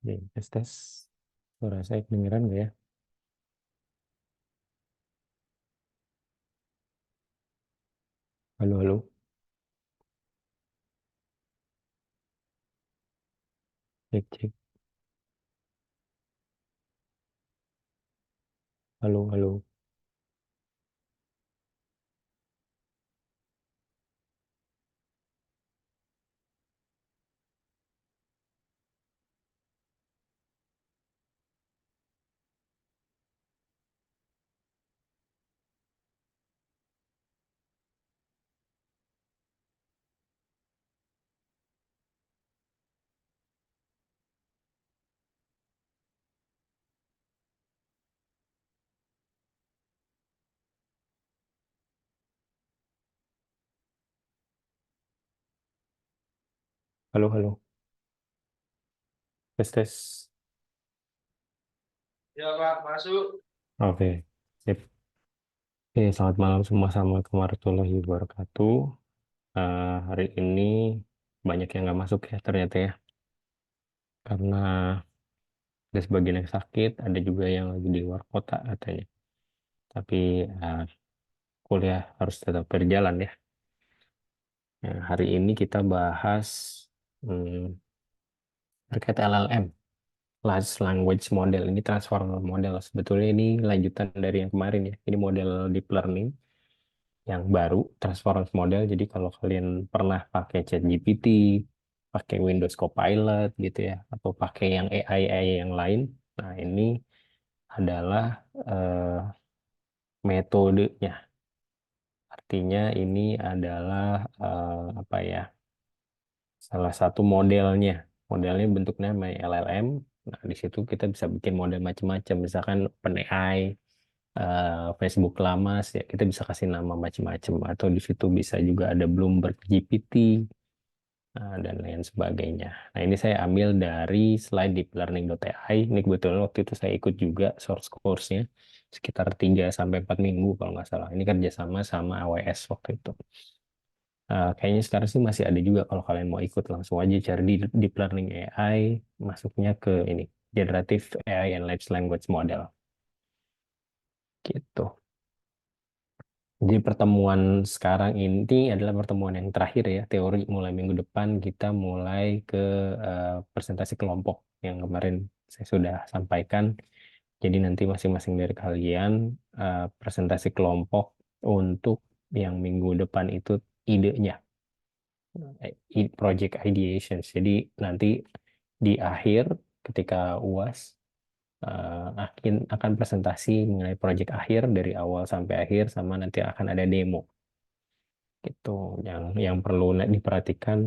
Oke, tes tes. Suara saya kedengeran nggak ya? Halo, halo. Cek, cek. Halo, halo. Halo, halo. Tes tes. Ya Pak, masuk. Oke. Sip. Oke, selamat malam semua. Assalamualaikum warahmatullahi wabarakatuh. Hari ini banyak yang nggak masuk ya ternyata ya. Karena ada sebagian yang sakit, ada juga yang lagi di luar kota katanya. Tapi kuliah harus tetap berjalan ya. Nah, hari ini kita bahas hmm, terkait LLM. Large Language Model ini transformer model. Sebetulnya ini lanjutan dari yang kemarin ya. Ini model deep learning yang baru, transformer model. Jadi kalau kalian pernah pakai ChatGPT, pakai Windows Copilot gitu ya, atau pakai yang AI yang lain, nah ini adalah eh, metodenya. Artinya ini adalah apa ya? Salah satu modelnya. Modelnya bentuknya namanya LLM. Nah, di situ kita bisa bikin model macam-macam. Misalkan OpenAI, Facebook lama, ya kita bisa kasih nama macam-macam. Atau di situ bisa juga ada Bloomberg GPT, dan lain sebagainya. Nah, ini saya ambil dari slide deeplearning.ai. Ini kebetulan waktu itu saya ikut juga source course-nya. Sekitar 3 sampai 4 minggu kalau nggak salah. Ini kerjasama sama AWS waktu itu. Kayaknya sekarang sih masih ada juga kalau kalian mau ikut langsung aja cari di Deep Learning AI, masuknya ke ini Generative AI and Large Language Model gitu. Jadi pertemuan sekarang ini adalah pertemuan yang terakhir ya, teori mulai minggu depan kita mulai ke presentasi kelompok yang kemarin saya sudah sampaikan. Jadi nanti masing-masing dari kalian presentasi kelompok untuk yang minggu depan itu idenya. Project ideations. Jadi nanti di akhir ketika UAS akan presentasi mengenai project akhir dari awal sampai akhir sama nanti akan ada demo gitu. Yang perlu diperhatikan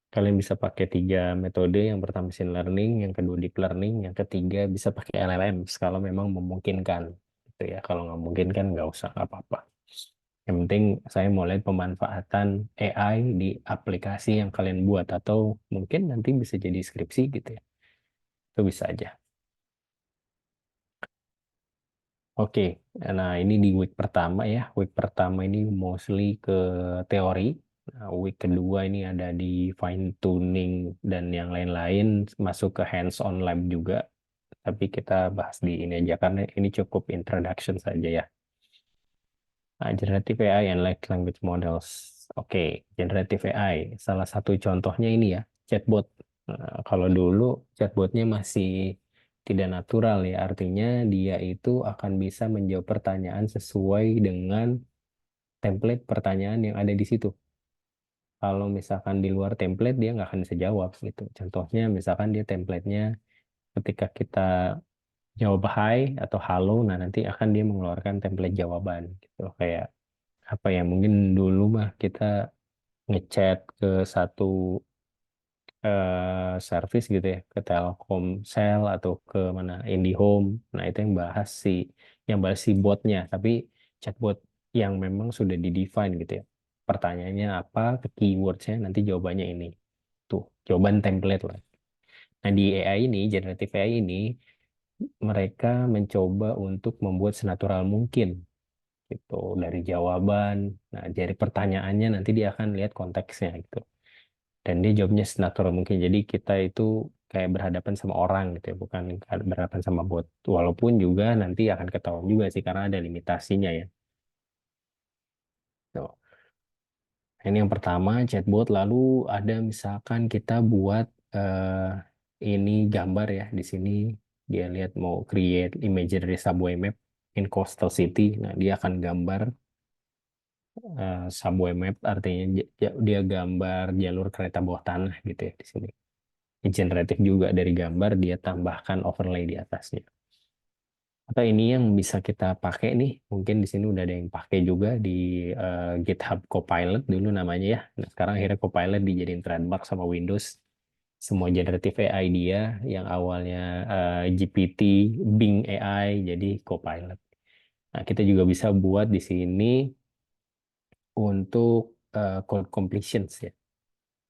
kalian bisa pakai 3 metode. Yang pertama machine learning, yang kedua deep learning, yang ketiga bisa pakai LLM kalau memang memungkinkan gitu ya. Kalau nggak memungkinkan nggak usah, nggak apa-apa. Yang penting saya mau lihat pemanfaatan AI di aplikasi yang kalian buat atau mungkin nanti bisa jadi skripsi gitu ya. Itu bisa aja. Oke, nah ini di week pertama ya. Week pertama ini mostly ke teori. Nah, week kedua ini ada di fine tuning dan yang lain-lain masuk ke hands-on lab juga. Tapi kita bahas di ini aja karena ini cukup introduction saja ya. Nah, Generative AI and Large Language Models. Oke, Generative AI. Salah satu contohnya ini ya, chatbot. Kalau dulu chatbotnya masih tidak natural ya, artinya dia itu akan bisa menjawab pertanyaan sesuai dengan template pertanyaan yang ada di situ. Kalau misalkan di luar template, dia nggak akan bisa jawab gitu. Contohnya, misalkan dia templatenya ketika kita jawab hai atau halo, nah nanti akan dia mengeluarkan template jawaban gitu. Kayak apa ya mungkin dulu mah kita ngechat ke satu service gitu ya ke Telkomsel atau ke mana IndiHome, nah itu yang bahas si botnya, tapi chatbot yang memang sudah di define gitu ya, pertanyaannya apa ke keywordsnya nanti jawabannya ini tuh jawaban template lah. Nah di AI ini generative AI ini mereka mencoba untuk membuat senatural mungkin gitu dari jawaban. Nah, dari pertanyaannya nanti dia akan lihat konteksnya gitu. Dan dia jawabnya senatural mungkin. Jadi kita itu kayak berhadapan sama orang gitu ya, bukan berhadapan sama bot. Walaupun juga nanti akan ketahuan juga sih karena ada limitasinya ya. Tuh. Ini yang pertama chatbot, lalu ada misalkan kita buat ini gambar ya di sini dia lihat mau create imaginary subway map in coastal city. Nah, dia akan gambar subway map artinya dia gambar jalur kereta bawah tanah gitu ya di sini. Generatif juga dari gambar dia tambahkan overlay di atasnya. Atau ini yang bisa kita pakai nih, mungkin di sini udah ada yang pakai juga di GitHub Copilot dulu namanya ya. Nah, sekarang akhirnya Copilot dijadiin trademark sama Windows. Semua generatif AI dia yang awalnya GPT, Bing AI jadi Copilot. Nah, kita juga bisa buat di sini untuk code completions ya.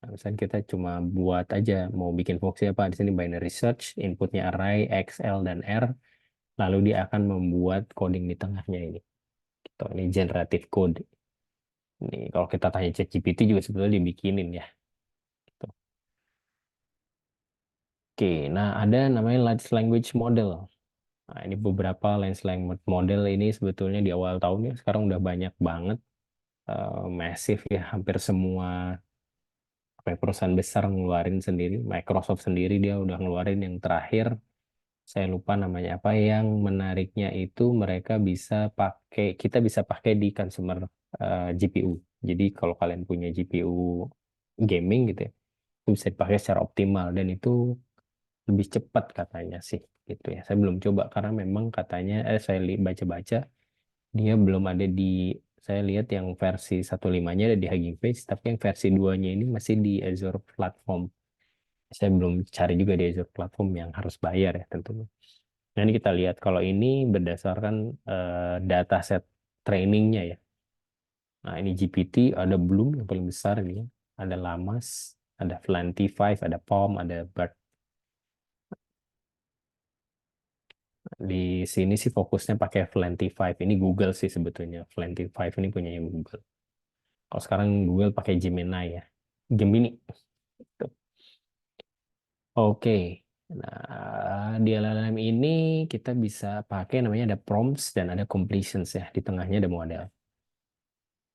Nah, misalnya kita cuma buat aja mau bikin fungsi apa di sini binary search, inputnya array X, L, dan R, lalu dia akan membuat coding di tengahnya ini. Gitu. Ini generative code. Ini kalau kita tanya ChatGPT juga sebetulnya dibikinin ya. Gitu. Oke, nah ada namanya large language model. Nah, ini beberapa large language model ini sebetulnya di awal tahunnya sekarang udah banyak banget, masif ya, hampir semua apa ya, perusahaan besar ngeluarin sendiri. Microsoft sendiri dia udah ngeluarin yang terakhir. Saya lupa namanya apa. Yang menariknya itu mereka bisa pakai, kita bisa pakai di consumer GPU. Jadi kalau kalian punya GPU gaming gitu ya, itu bisa dipakai secara optimal dan itu lebih cepat katanya sih gitu ya. Saya belum coba karena memang katanya saya baca-baca dia belum ada di, saya lihat yang versi 1.5-nya ada di Hugging Face, tapi yang versi 2-nya ini masih di Azure platform. Saya belum cari juga di Azure platform yang harus bayar ya tentunya. Nah, ini kita lihat kalau ini berdasarkan dataset trainingnya ya. Nah, ini GPT, ada Bloom yang paling besar ini ya. Ada Lamas, ada Flanty 5, ada PaLM, ada BERT. Di sini sih fokusnya pakai Flanty 5. Ini Google sih sebetulnya. Flanty 5 ini punyanya Google. Kalau sekarang Google pakai Gemini ya. Gemini. Tuh. Oke. Nah, di LLM ini kita bisa pakai namanya ada prompts dan ada completions ya. Di tengahnya ada model.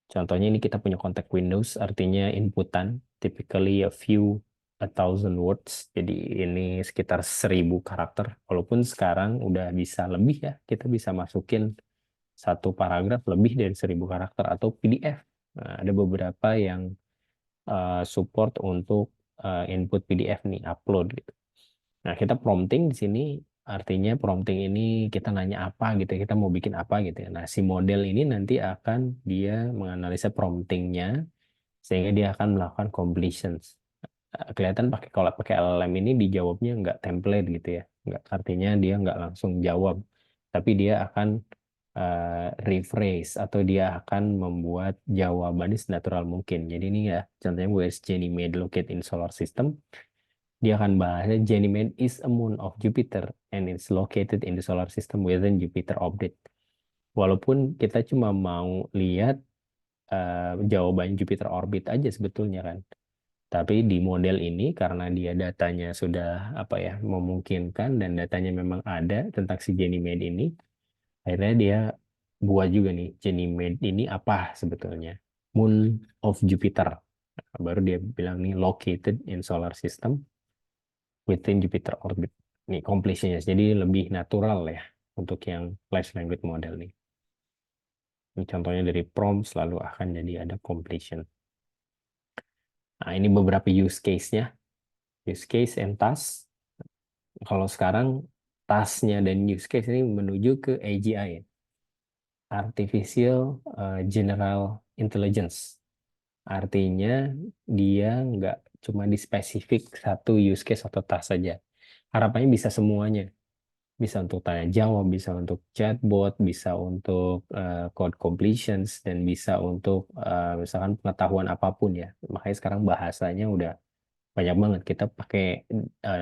Contohnya ini kita punya kontak Windows, artinya inputan, typically a thousand words. Jadi ini sekitar 1.000 karakter. Walaupun sekarang udah bisa lebih ya, kita bisa masukin satu paragraf lebih dari 1.000 karakter atau PDF. Nah, ada beberapa yang support untuk input PDF nih, upload gitu. Nah, kita prompting di sini artinya prompting ini kita nanya apa gitu ya, kita mau bikin apa gitu ya. Nah, si model ini nanti akan dia menganalisa promptingnya sehingga dia akan melakukan completions. Kelihatan pakai kalau pakai LLM ini dijawabnya nggak template gitu ya, nggak artinya dia nggak langsung jawab, tapi dia akan rephrase atau dia akan membuat jawabannya senatural mungkin. Jadi ini ya contohnya where is Ganymede located in solar system, dia akan bahasnya Ganymede is a moon of Jupiter and it's located in the solar system within Jupiter orbit. Walaupun kita cuma mau lihat jawaban Jupiter orbit aja sebetulnya kan. Tapi di model ini karena dia datanya sudah apa ya memungkinkan dan datanya memang ada tentang si Ganymede ini, akhirnya dia buat juga nih Ganymede ini apa sebetulnya? Moon of Jupiter. Baru dia bilang nih located in solar system within Jupiter orbit. Nih completionnya jadi lebih natural ya untuk yang large language model nih. Ini contohnya dari prompt selalu akan jadi ada completion. Nah, ini beberapa use case-nya. Use case and task. Kalau sekarang tasknya dan use case ini menuju ke AGI, ya. Artificial General Intelligence. Artinya dia nggak cuma di spesifik satu use case atau task saja. Harapannya bisa semuanya. Bisa untuk tanya jawab, bisa untuk chatbot, bisa untuk code completions, dan bisa untuk misalkan pengetahuan apapun ya. Makanya sekarang bahasanya udah banyak banget. Kita pakai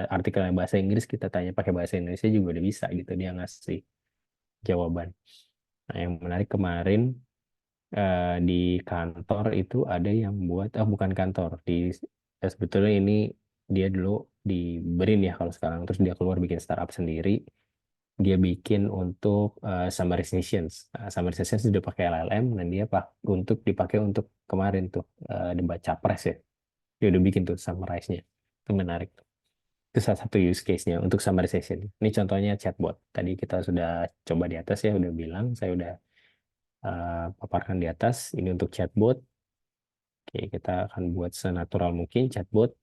artikel yang bahasa Inggris, kita tanya pakai bahasa Indonesia juga udah bisa gitu dia ngasih jawaban. Nah, yang menarik kemarin di kantor itu ada yang buat, bukan kantor, di sebetulnya ini dia dulu di Brin ya kalau sekarang, terus dia keluar bikin startup sendiri, dia bikin untuk summarizations. Summarizations sudah pakai LLM dan dia untuk dipakai untuk kemarin tuh debat capres ya. Dia udah bikin tuh summarize-nya. Itu menarik. Itu salah satu use case-nya untuk summarization. Ini contohnya chatbot. Tadi kita sudah coba di atas ya, udah bilang, saya udah paparkan di atas. Ini untuk chatbot. Oke, kita akan buat senatural mungkin chatbot.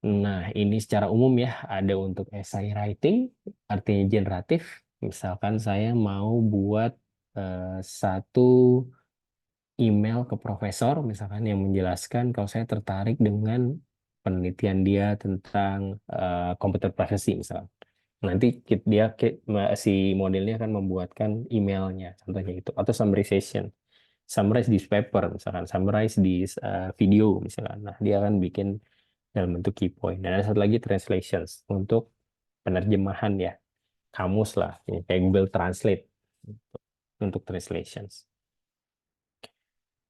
Nah, ini secara umum ya, ada untuk essay writing, artinya generatif. Misalkan saya mau buat satu email ke profesor, misalkan yang menjelaskan kalau saya tertarik dengan penelitian dia tentang computer privacy, misalnya. Nanti si modelnya akan membuatkan emailnya, contohnya itu, atau summarization, summarize di paper, misalkan, summarize di video, misalkan. Nah, dia akan bikin dalam bentuk key point. Dan ada satu lagi translations untuk penerjemahan ya, kamus lah, ya, kayak Google Translate untuk translations.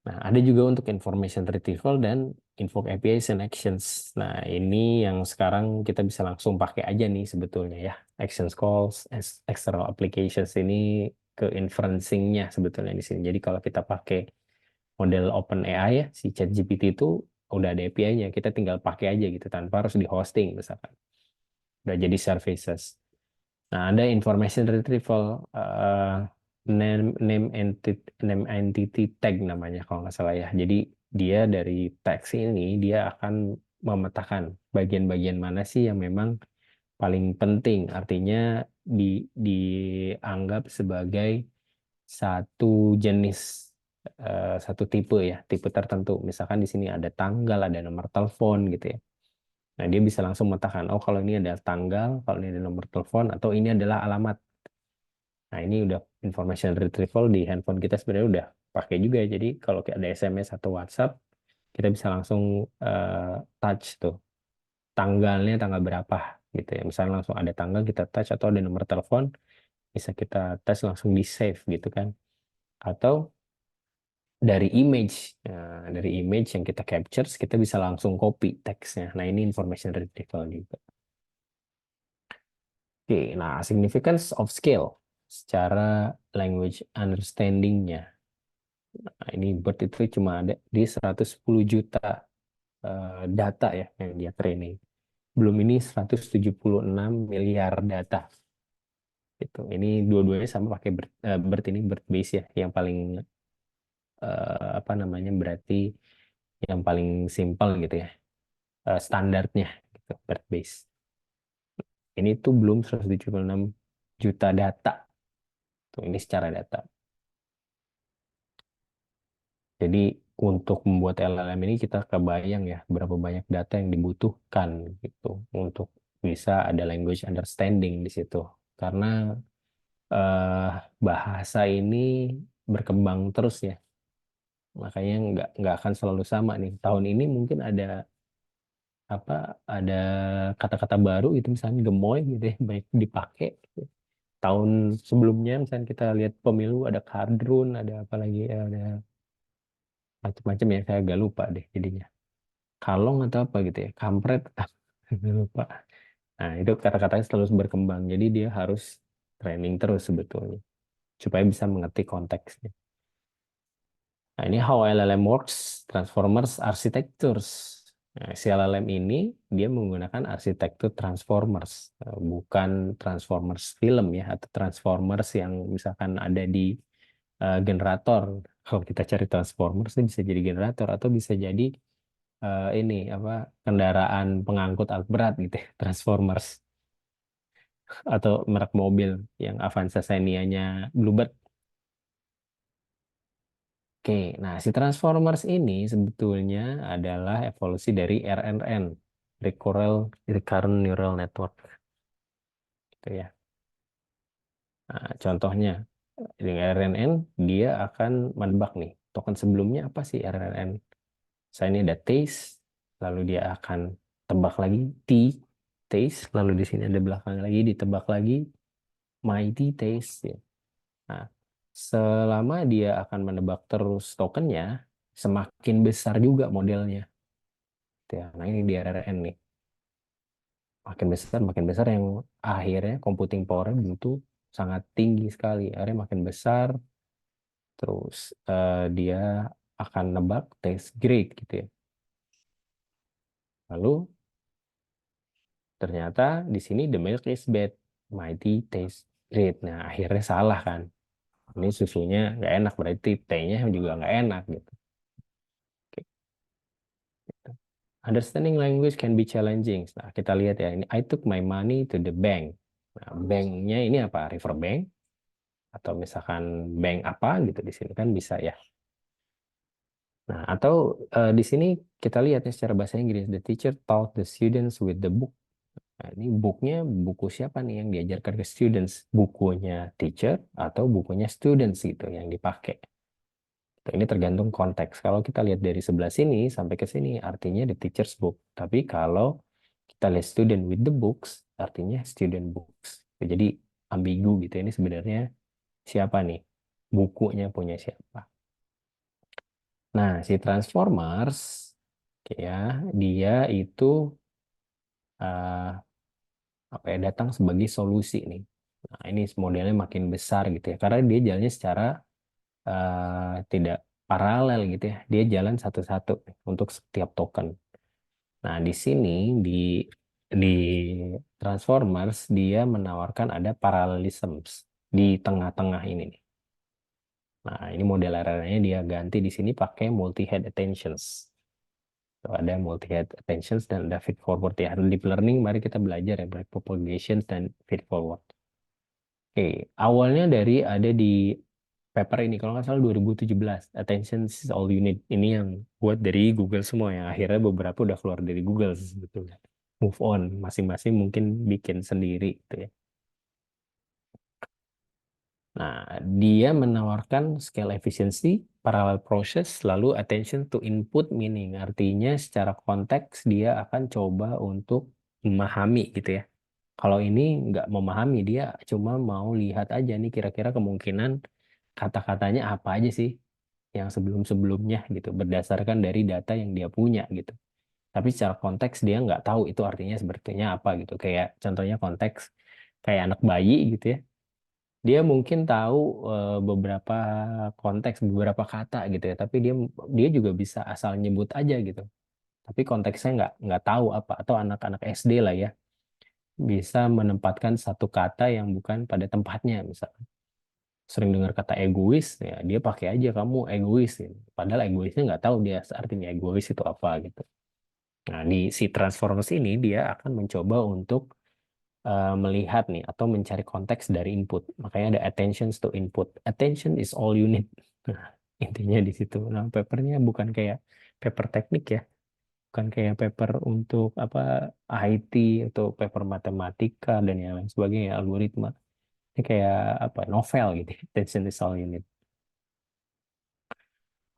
Nah, ada juga untuk information retrieval dan invoke APIs and actions. Nah, ini yang sekarang kita bisa langsung pakai aja nih sebetulnya ya. Actions calls, external applications ini ke inferencing-nya sebetulnya di sini. Jadi kalau kita pakai model OpenAI ya, si ChatGPT itu udah ada API-nya. Kita tinggal pakai aja gitu tanpa harus di hosting misalkan. Udah jadi services. Nah, ada information retrieval, name entity tag namanya kalau nggak salah ya. Jadi dia dari teks ini dia akan memetakan bagian-bagian mana sih yang memang paling penting. Artinya di, dianggap sebagai satu jenis, satu tipe ya, tipe tertentu. Misalkan di sini ada tanggal, ada nomor telepon gitu ya. Nah, dia bisa langsung memetakan, oh kalau ini ada tanggal, kalau ini ada nomor telepon, atau ini adalah alamat. Nah, ini udah information retrieval di handphone kita sebenarnya udah pakai juga ya. Jadi kalau ada SMS atau WhatsApp, kita bisa langsung touch tuh tanggalnya tanggal berapa gitu ya. Misalnya langsung ada tanggal kita touch atau ada nomor telepon, bisa kita touch langsung di save gitu kan. Atau dari image, nah, dari image yang kita capture, kita bisa langsung copy teksnya. Nah, ini information retrieval juga. Oke, nah significance of scale secara language understanding-nya. Nah, ini BERT itu cuma ada di 110 juta data ya yang dia training. Belum ini 176 miliar data. Gitu. Ini dua-duanya sama pakai BERT ini BERT base ya, yang paling apa namanya berarti yang paling simpel gitu ya, standarnya gitu, BERT base. Ini tuh belum 176 juta data. Tuh, ini secara data. Jadi untuk membuat LLM ini kita kebayang ya berapa banyak data yang dibutuhkan gitu untuk bisa ada language understanding di situ. Karena eh, bahasa ini berkembang terus ya, makanya nggak akan selalu sama nih. Tahun ini mungkin ada apa ada kata-kata baru itu misalnya gemoy gitu ya banyak dipakai. Tahun sebelumnya misalnya kita lihat pemilu ada kardrun, ada apa lagi ada macam-macam ya saya agak lupa deh jadinya. Kalong atau apa gitu ya, kampret, lupa. Nah, itu kata-katanya selalu berkembang. Jadi dia harus training terus sebetulnya supaya bisa mengerti konteksnya. Nah, ini how LLM works, Transformers Architectures. Nah, si LLM ini dia menggunakan arsitektur Transformers, bukan Transformers film ya, atau Transformers yang misalkan ada di generator. Kalau kita cari Transformers, itu bisa jadi generator atau bisa jadi ini apa kendaraan pengangkut alat berat gitu ya, Transformers atau merek mobil yang Avanza Xenia-nya Bluebird. Oke, nah si Transformers ini sebetulnya adalah evolusi dari RNN, Recurrent Neural Network, gitu ya. Nah, contohnya di RNN dia akan menebak nih token sebelumnya apa sih RNN. Saya ini ada taste, lalu dia akan tebak lagi T, taste, lalu di sini ada belakang lagi ditebak lagi mighty taste. Ya. Nah, selama dia akan menebak terus tokennya, semakin besar juga modelnya. Gitu ya. Nah, ini di RRN nih. makin besar yang akhirnya computing power butuh sangat tinggi sekali. Akhirnya makin besar, terus dia akan nebak taste great gitu ya. Lalu ternyata di sini the milk is bad, mighty taste great. Nah, akhirnya salah kan. Ini susunya nggak enak, berarti tehnya juga nggak enak gitu. Oke, gitu. Understanding language can be challenging. Nah, kita lihat ya, ini I took my money to the bank. Nah, banknya ini apa? River Bank atau misalkan bank apa gitu di sini kan bisa ya. Nah, atau di sini kita lihat ya secara bahasa Inggris, the teacher taught the students with the book. Nah, ini booknya buku siapa nih yang diajarkan ke students? Bukunya teacher atau bukunya students gitu yang dipakai. Ini tergantung konteks. Kalau kita lihat dari sebelah sini sampai ke sini artinya the teacher's book. Tapi kalau kita lihat student with the books artinya student books. Jadi ambigu gitu. Ini sebenarnya siapa nih? Bukunya punya siapa? Nah, si Transformers ya, dia itu uh, apa ya datang sebagai solusi nih. Nah, ini modelnya makin besar gitu ya. Karena dia jalannya secara tidak paralel gitu ya. Dia jalan satu-satu untuk setiap token. Nah, di sini di Transformers dia menawarkan ada parallelisms di tengah-tengah ini nih. Nah, ini model RNA dia ganti di sini pakai multi-head attentions. Tuh, ada multi-head attentions dan ada feed forward ya. Deep learning mari kita belajar ya propagations dan feed forward. Oke, awalnya dari ada di paper ini kalau nggak salah 2017 Attention is all you need ini yang buat dari Google semua yang akhirnya beberapa udah keluar dari Google sebetulnya move on masing-masing mungkin bikin sendiri gitu ya. Nah, dia menawarkan scale efficiency, parallel process, lalu attention to input meaning. Artinya secara konteks dia akan coba untuk memahami gitu ya. Kalau ini nggak memahami, dia cuma mau lihat aja nih kira-kira kemungkinan kata-katanya apa aja sih yang sebelum-sebelumnya gitu, berdasarkan dari data yang dia punya gitu. Tapi secara konteks dia nggak tahu itu artinya sebetulnya apa gitu. Kayak contohnya konteks kayak anak bayi gitu ya. Dia mungkin tahu beberapa konteks, beberapa kata gitu ya. Tapi dia dia juga bisa asal nyebut aja gitu. Tapi konteksnya nggak tahu apa atau anak-anak SD lah ya bisa menempatkan satu kata yang bukan pada tempatnya misalnya sering dengar kata egois ya dia pakai aja kamu egois gitu. Padahal egoisnya nggak tahu dia artinya egois itu apa gitu. Nah di si Transformers ini dia akan mencoba untuk melihat nih atau mencari konteks dari input makanya ada attention to input attention is all you need. Nah, intinya di situ. Nah papernya bukan kayak paper teknik ya bukan kayak paper untuk apa IT atau paper matematika dan yang lain sebagainya algoritma. Ini kayak apa novel gitu. Attention is all you need.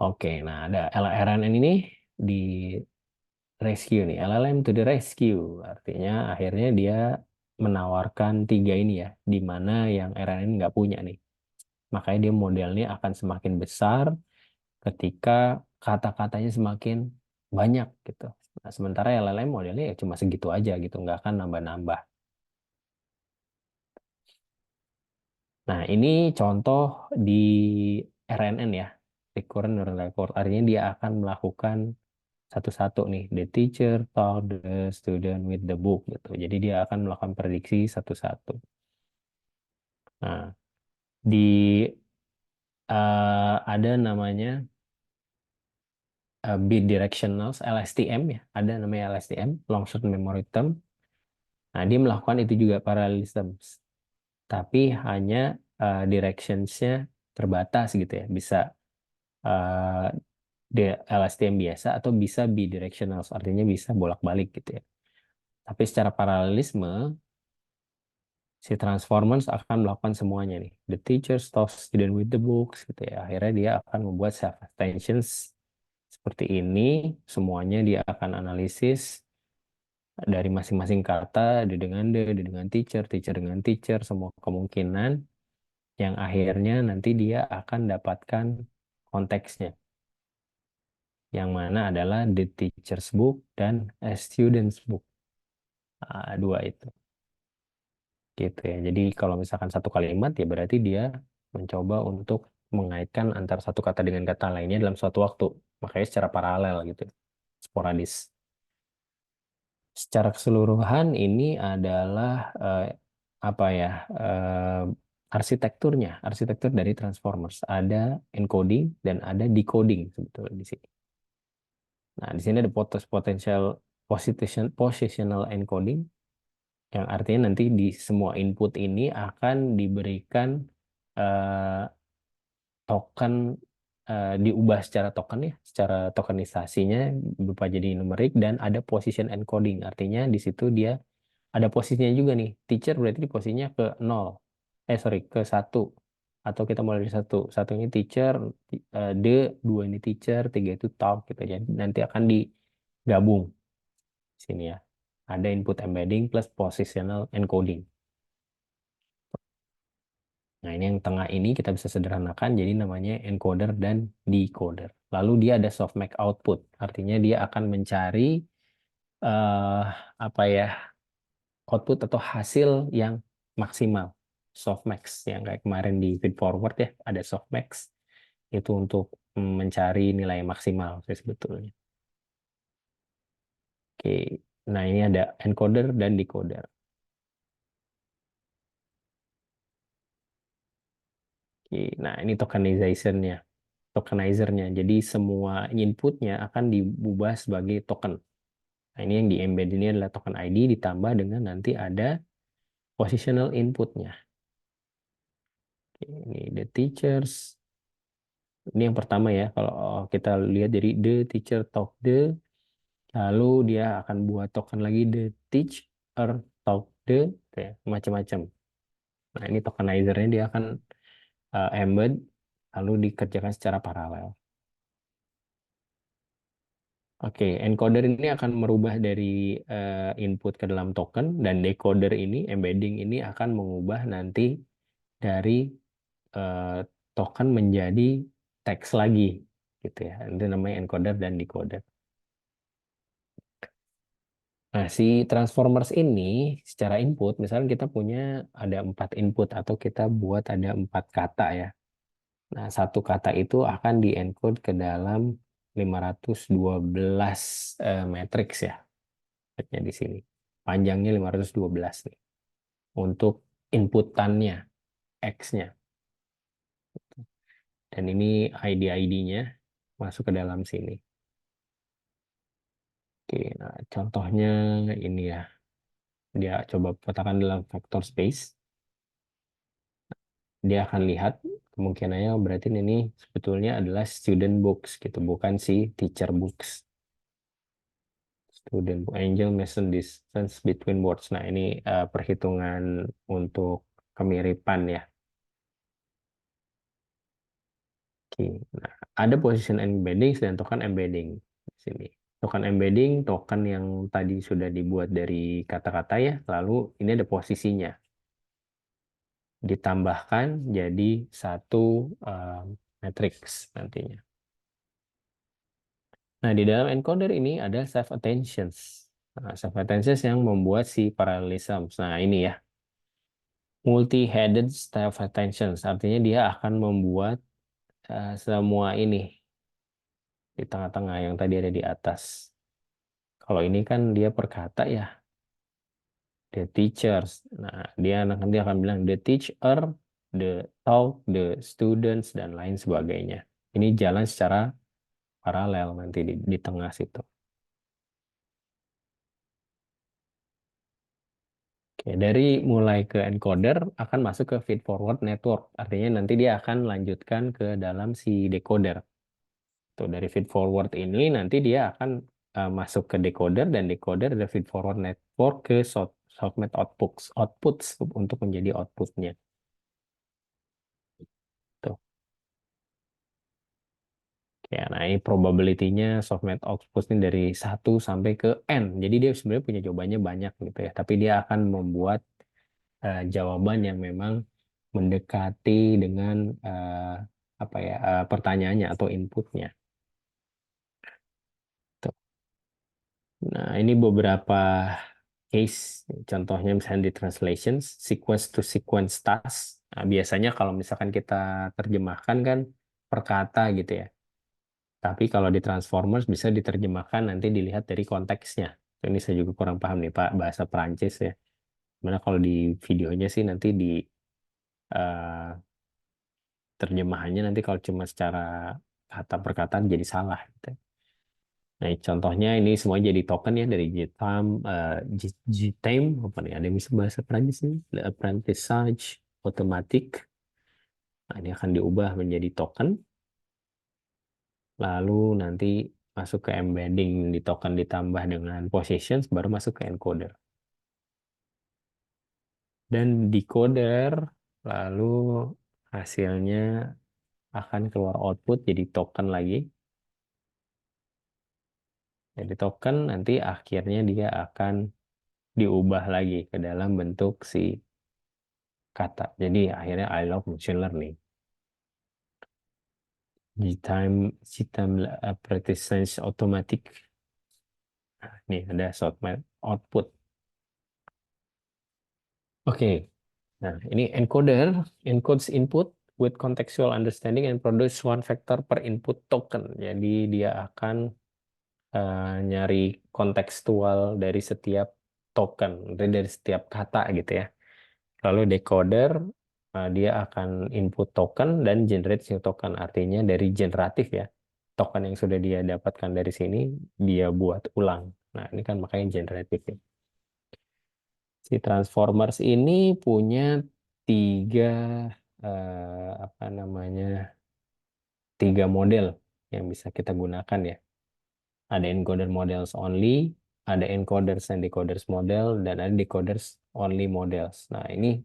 Oke, nah ada LRNN ini di rescue nih. LLM to the rescue. Artinya akhirnya dia menawarkan tiga ini ya, di mana yang RNN nggak punya nih. Makanya dia modelnya akan semakin besar ketika kata-katanya semakin banyak gitu. Nah, sementara LLM modelnya ya cuma segitu aja gitu, nggak akan nambah-nambah. Nah, ini contoh di RNN ya, recurrent neural network. Artinya dia akan melakukan satu-satu nih. The teacher taught the student with the book gitu. Jadi dia akan melakukan prediksi satu-satu. Nah, di ada namanya bidirectional LSTM ya. Ada namanya LSTM, long short memory term. Nah, dia melakukan itu juga parallelism. Tapi hanya directions-nya terbatas gitu ya. Bisa uh, di LSTM biasa atau bisa bidirectional, artinya bisa bolak-balik gitu ya. Tapi secara paralelisme, si Transformers akan melakukan semuanya nih. The teacher talks student with the books gitu ya. Akhirnya dia akan membuat self attentions seperti ini. Semuanya dia akan analisis dari masing-masing kata, dia dengan teacher, teacher dengan teacher, semua kemungkinan yang akhirnya nanti dia akan dapatkan konteksnya. Yang mana adalah the teacher's book dan a student's book. Dua itu. Gitu ya. Jadi kalau misalkan satu kalimat ya berarti dia mencoba untuk mengaitkan antara satu kata dengan kata lainnya dalam suatu waktu. Makanya secara paralel gitu. Sporadis. Secara keseluruhan ini adalah apa ya? eh, arsitekturnya, arsitektur dari Transformers. Ada encoding dan ada decoding sebetulnya di sini. Nah, di sini ada potential positional encoding yang artinya nanti di semua input ini akan diberikan eh, token, diubah secara token ya, secara tokenisasinya berupa jadi numerik dan ada position encoding. Artinya di situ dia ada posisinya juga nih. Teacher berarti di posisinya ke nol. Sorry, ke satu. Atau kita mulai dari satu. Satu ini teacher, the, dua ini teacher, tiga itu talk gitu. Jadi nanti akan digabung di sini ya. Ada input embedding plus positional encoding. Nah, ini yang tengah ini kita bisa sederhanakan jadi namanya encoder dan decoder. Lalu dia ada softmax output, artinya dia akan mencari eh apa ya, output atau hasil yang maksimal. Softmax yang kayak kemarin di feed forward ya, ada softmax itu untuk mencari nilai maksimal sih sebetulnya. Oke. Nah, ini ada encoder dan decoder. Oke. Nah, ini tokenization-nya, tokenizernya. Jadi semua inputnya akan diubah sebagai token. Nah, ini yang di embed ini adalah token ID ditambah dengan nanti ada positional inputnya. Oke, ini the teachers. Ini yang pertama ya. Kalau kita lihat dari the teacher talk the, lalu dia akan buat token lagi the teacher talk the, kayak macam-macam. Nah, ini tokenizernya dia akan embed lalu dikerjakan secara paralel. Oke, encoder ini akan merubah dari input ke dalam token dan decoder ini, embedding ini akan mengubah nanti dari eh, token menjadi teks lagi, gitu ya. Itu namanya encoder dan decoder. Nah, si transformers ini secara input, misalnya kita punya ada 4 input atau kita buat ada 4 kata ya. Nah, satu kata itu akan diencode ke dalam 512 matriks ya. Lihatnya di sini. Panjangnya 512 nih. Untuk inputannya, X-nya. Dan ini ID-ID-nya masuk ke dalam sini. Oke, nah contohnya ini ya. Dia coba petakan dalam vector space. Dia akan lihat kemungkinannya berarti ini sebetulnya adalah student books gitu, bukan si teacher books. Student book, angel measure distance between words. Nah, ini perhitungan untuk kemiripan ya. Oke. Nah, ada position embedding dan token embedding di sini. Token embedding, token yang tadi sudah dibuat dari kata-kata ya, lalu ini ada posisinya. Ditambahkan jadi satu matrix nantinya. Nah, di dalam encoder ini ada self attentions. Nah, self attentions yang membuat si parallelism. Nah, ini ya, multi-headed self attentions. Artinya dia akan membuat semua ini di tengah-tengah yang tadi ada di atas. Kalau ini kan dia per kata ya, the teachers. Nah, dia nanti akan bilang the teacher, the talk, the students, dan lain sebagainya. Ini jalan secara paralel nanti di tengah situ. Oke, dari mulai ke encoder akan masuk ke feed forward network. Artinya nanti dia akan lanjutkan ke dalam si decoder. Tuh, dari feed forward ini nanti dia akan masuk ke decoder dan decoder ada feed forward network ke softmax outputs untuk menjadi outputnya. Tuh. Ya, nah ini probability-nya softmax output ini dari 1 sampai ke N. Jadi dia sebenarnya punya jawabannya banyak gitu ya. Tapi dia akan membuat jawaban yang memang mendekati dengan apa ya, pertanyaannya atau inputnya. Tuh. Nah, ini beberapa case, contohnya misalnya di translations, sequence to sequence task. Nah, biasanya kalau misalkan kita terjemahkan kan per kata gitu ya. Tapi kalau di Transformers bisa diterjemahkan nanti dilihat dari konteksnya. Ini saya juga kurang paham nih Pak, bahasa Perancis ya. Mana kalau di videonya sih nanti di eh, terjemahannya nanti kalau cuma secara kata perkataan jadi salah gitu. Nah, contohnya ini semua jadi token ya dari JTAM, JTAM apa nih? Ada yang bisa bahasa Perancis nih? The Apprentissage Automatic. Nah, ini akan diubah menjadi token, lalu nanti masuk ke embedding di token ditambah dengan positions, baru masuk ke encoder. Dan decoder, lalu hasilnya akan keluar output jadi token lagi. Jadi token nanti akhirnya dia akan diubah lagi ke dalam bentuk si kata. Jadi akhirnya I love machine learning. Time apprentissage automatic. Nah, ini ada software output. Oke, nah ini encoder encodes input with contextual understanding and produce one vector per input token. Jadi dia akan nyari kontekstual dari setiap token, dari setiap kata gitu ya. Lalu decoder dia akan input token dan generate new token. Artinya dari generatif ya. Token yang sudah dia dapatkan dari sini dia buat ulang. Nah, ini kan makanya generatif ya. Si Transformers ini punya tiga apa namanya? Tiga model yang bisa kita gunakan ya. Ada encoder models only, ada encoders and decoders model, dan ada decoders only models. Nah, ini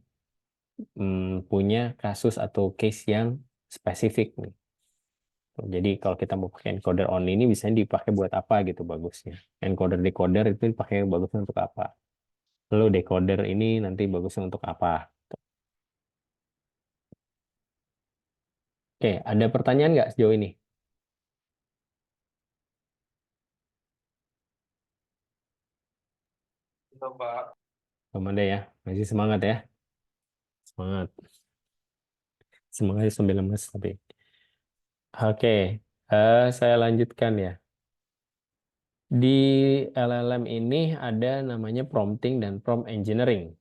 punya kasus atau case yang spesifik nih. Jadi kalau kita mau pakai encoder only ini bisa dipakai buat apa gitu bagusnya. Encoder decoder itu dipakai bagusnya untuk apa. Lalu decoder ini nanti bagusnya untuk apa. Oke, ada pertanyaan nggak sejauh ini? Belum ada ya? Masih semangat ya? Semangat. Semangat sambil lemes tapi. Oke, saya lanjutkan ya. Di LLM ini ada namanya prompting dan prompt engineering.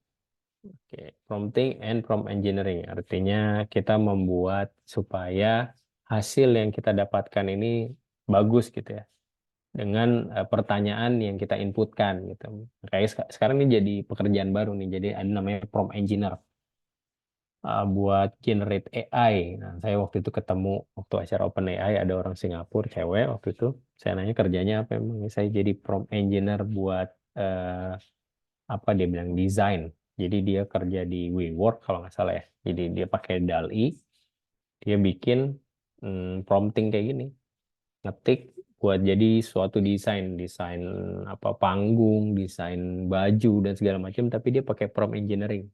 Oke, prompting and prompt engineering artinya kita membuat supaya hasil yang kita dapatkan ini bagus gitu ya dengan pertanyaan yang kita inputkan gitu. Kayak sekarang ini jadi pekerjaan baru nih, jadi ada namanya prompt engineer buat generate AI. Nah, saya waktu itu ketemu waktu acara Open AI ada orang Singapura cewek waktu itu. Saya nanya kerjanya apa emang? Saya jadi prompt engineer buat apa dia bilang desain. Jadi dia kerja di WeWork kalau nggak salah ya. Jadi dia pakai DALL-E, dia bikin prompting kayak gini, ngetik buat jadi suatu desain, desain apa panggung, desain baju dan segala macam. Tapi dia pakai prompt engineering,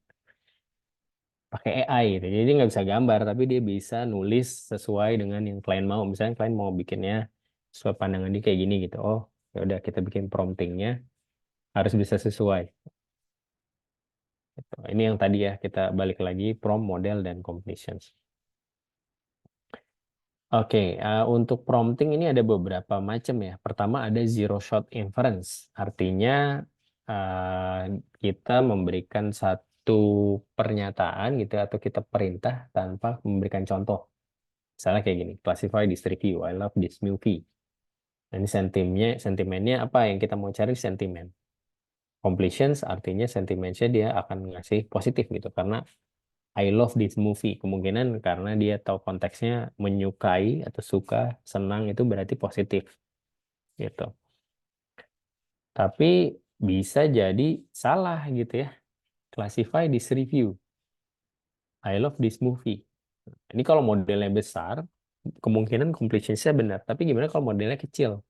pakai AI gitu. Jadi dia nggak bisa gambar, tapi dia bisa nulis sesuai dengan yang klien mau. Misalnya klien mau bikinnya sesuai pandangan dia kayak gini gitu. Oh, ya udah kita bikin promptingnya harus bisa sesuai. Ini yang tadi ya, kita balik lagi prompt, model, dan completions. Oke, untuk prompting ini ada beberapa macam ya. Pertama ada zero shot inference, artinya eh, kita memberikan satu pernyataan gitu atau kita perintah tanpa memberikan contoh. Misalnya kayak gini, classify this review, I love this movie. Nah, ini sentimennya apa yang kita mau cari sentimen. Completions artinya sentimennya dia akan ngasih positif gitu karena I love this movie. Kemungkinan karena dia tahu konteksnya menyukai atau suka, senang itu berarti positif gitu. Tapi bisa jadi salah gitu ya. Classify this review. I love this movie. Ini kalau modelnya besar, kemungkinan completion-nya benar. Tapi gimana kalau modelnya kecil,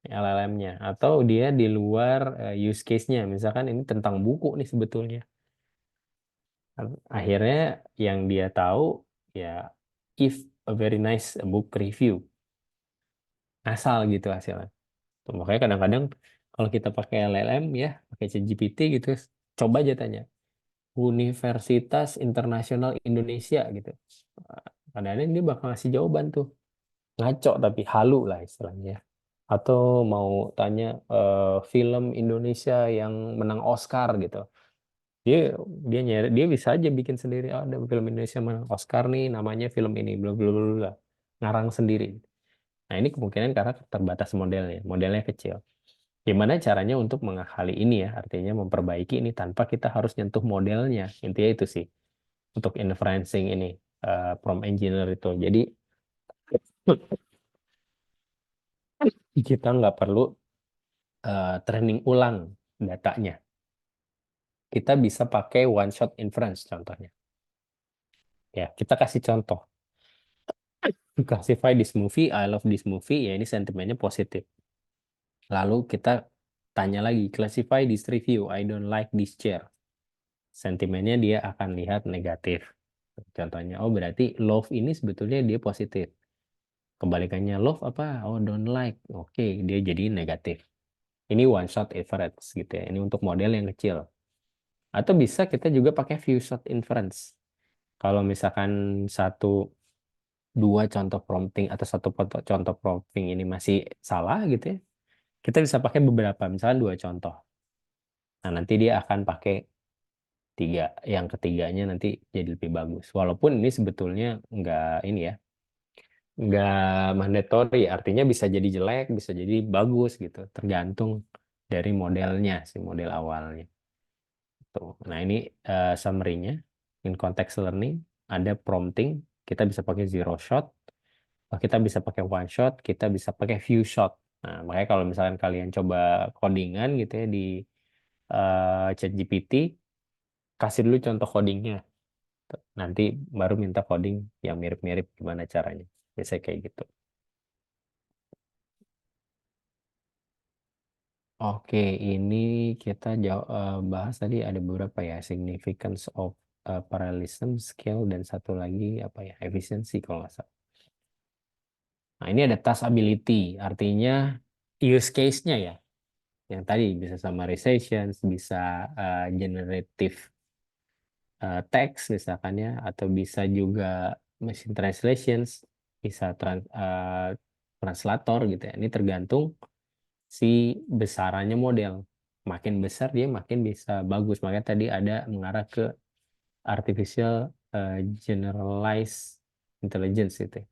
LLM-nya? Atau dia di luar use case-nya. Misalkan ini tentang buku nih sebetulnya. Akhirnya yang dia tahu ya if a very nice book review asal gitu hasilnya. Tuh, makanya kadang-kadang Kalau kita pakai LLM ya, pakai ChatGPT gitu, coba aja tanya Universitas Internasional Indonesia gitu. Nah, kadang-kadang dia bakal ngasih jawaban tuh, ngaco tapi halu lah istilahnya. Atau mau tanya film Indonesia yang menang Oscar gitu. Dia dia nyari, dia bisa aja bikin sendiri. "Oh, ada film Indonesia menang Oscar nih, namanya film ini, bla bla bla bla." Ngarang sendiri. Nah, ini kemungkinan karena terbatas modelnya, modelnya kecil. Gimana caranya untuk mengakali ini ya? Artinya memperbaiki ini tanpa kita harus nyentuh modelnya. Intinya itu sih untuk inferencing ini, prompt engineer itu. Jadi kita nggak perlu training ulang datanya. Kita bisa pakai one shot inference contohnya. Ya, kita kasih contoh. Classify this movie, I love this movie, ya ini sentimennya positif. Lalu kita tanya lagi, classify this review, I don't like this chair. Sentimennya dia akan lihat negatif. Contohnya, oh berarti love ini sebetulnya dia positif. Kebalikannya love apa? Oh don't like. Oke, dia jadi negatif. Ini one shot inference gitu ya. Ini untuk model yang kecil. Atau bisa kita juga pakai few shot inference. Kalau misalkan satu dua contoh prompting atau satu contoh prompting ini masih salah gitu ya, kita bisa pakai beberapa, misalkan dua contoh. Nah, nanti dia akan pakai tiga, yang ketiganya nanti jadi lebih bagus. Walaupun ini sebetulnya nggak ini ya, nggak mandatory, artinya bisa jadi jelek, bisa jadi bagus gitu, tergantung dari modelnya, si model awalnya. Tuh. Nah, ini summary-nya. In context learning, ada prompting, kita bisa pakai zero shot, kita bisa pakai one shot, kita bisa pakai few shot. Nah, makanya kalau misalkan kalian coba codingan gitu ya di ChatGPT, kasih dulu contoh codingnya. Nanti baru minta coding yang mirip-mirip gimana caranya. Biasanya kayak gitu. Oke, ini kita bahas tadi ada beberapa ya, significance of parallelism, scale, dan satu lagi apa ya, efisiensi kalau nggak salah. Nah, ini ada task ability, artinya use case-nya ya. Yang tadi bisa summarization, bisa generative text misalkan ya, atau bisa juga machine translations, bisa translator gitu ya. Ini tergantung si besarannya model. Makin besar dia makin bisa bagus. Makanya tadi ada mengarah ke artificial eh, generalized intelligence itu.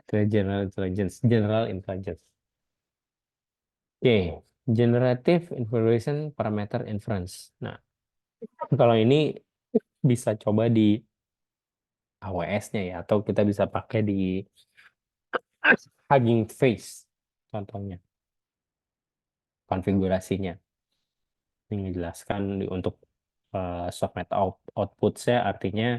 Ke general intelligence. Oke, generative evaluation parameter inference. Nah, kalau ini bisa coba di AWS-nya ya, atau kita bisa pakai di Hugging Face, contohnya, konfigurasinya. Ini menjelaskan untuk subnet output saya, artinya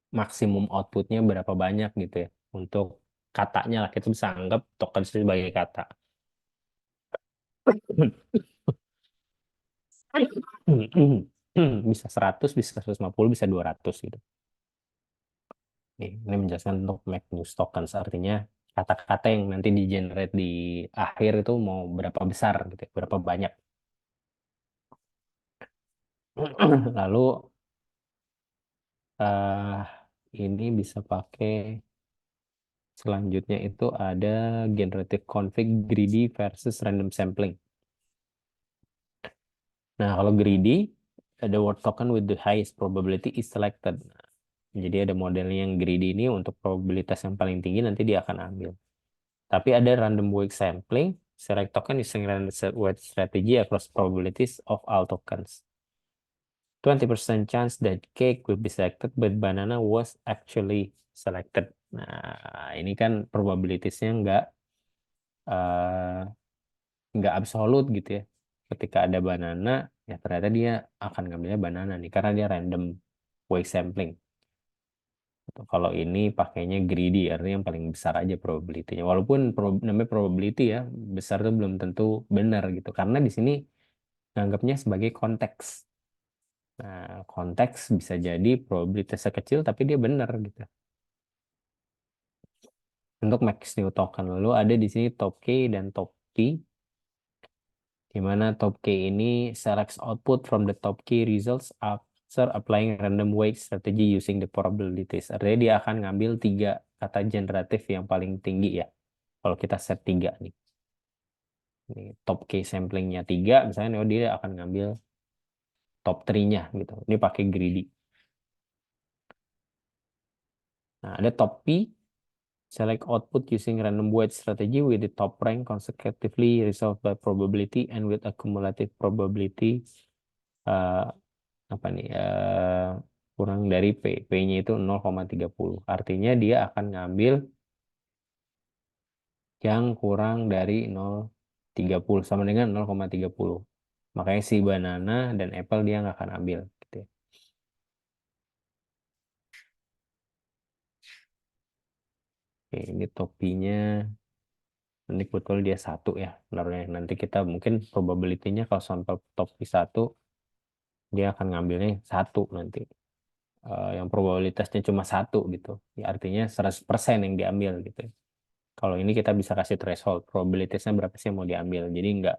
maksimum outputnya berapa banyak gitu ya. Untuk katanya lah, kita bisa anggap token sebagai kata. Bisa 100, bisa 150, bisa 200 gitu. Ini menjelaskan untuk make news tokens, artinya kata-kata yang nanti di generate di akhir itu mau berapa besar gitu ya, berapa banyak. Lalu eh ini bisa pakai selanjutnya itu ada generative config greedy versus random sampling. Nah, kalau greedy, ada word token with the highest probability is selected. Jadi ada modelnya yang greedy ini untuk probabilitas yang paling tinggi nanti dia akan ambil. Tapi ada random walk sampling, select token using random weight strategy across probabilities of all tokens. 20% chance that cake will be selected, but banana was actually selected. Nah, ini kan probabilitiesnya eh, nggak absolut gitu ya. Ketika ada banana, ya ternyata dia akan ngambilnya banana nih, karena dia random weight sampling. Kalau ini pakainya greedy, artinya yang paling besar aja probability-nya. Walaupun namanya probability ya, besar itu belum tentu benar gitu. Karena di sini nganggapnya sebagai konteks. Nah, konteks bisa jadi probabilitasnya kecil, tapi dia benar gitu. untuk max new token. Lalu ada di sini top key dan top P, di mana top key ini selects output from the top key results after applying random weight strategy using the probabilities. Artinya dia akan ngambil tiga kata generatif yang paling tinggi ya. Kalau kita set tiga nih. Ini top key samplingnya tiga, misalnya oh, dia akan ngambil top 3-nya gitu. Ini pakai greedy. Nah, ada top P, select output using random weight strategy with the top rank consecutively resolved by probability and with accumulative probability eh, apa nih kurang dari P. P-nya itu 0,30. Artinya dia akan ngambil yang kurang dari 0,30 sama dengan 0,30. Makanya si banana dan apple dia nggak akan ambil gitu ya. Oke, ini topinya nanti betul dia satu ya. Naruhnya nanti kita mungkin probability-nya kalau sampel topi satu dia akan ngambilnya satu nanti. Yang probabilitasnya cuma satu gitu. Ya, artinya 100% yang diambil gitu. Kalau ini kita bisa kasih threshold, probabilitasnya berapa sih yang mau diambil. Jadi nggak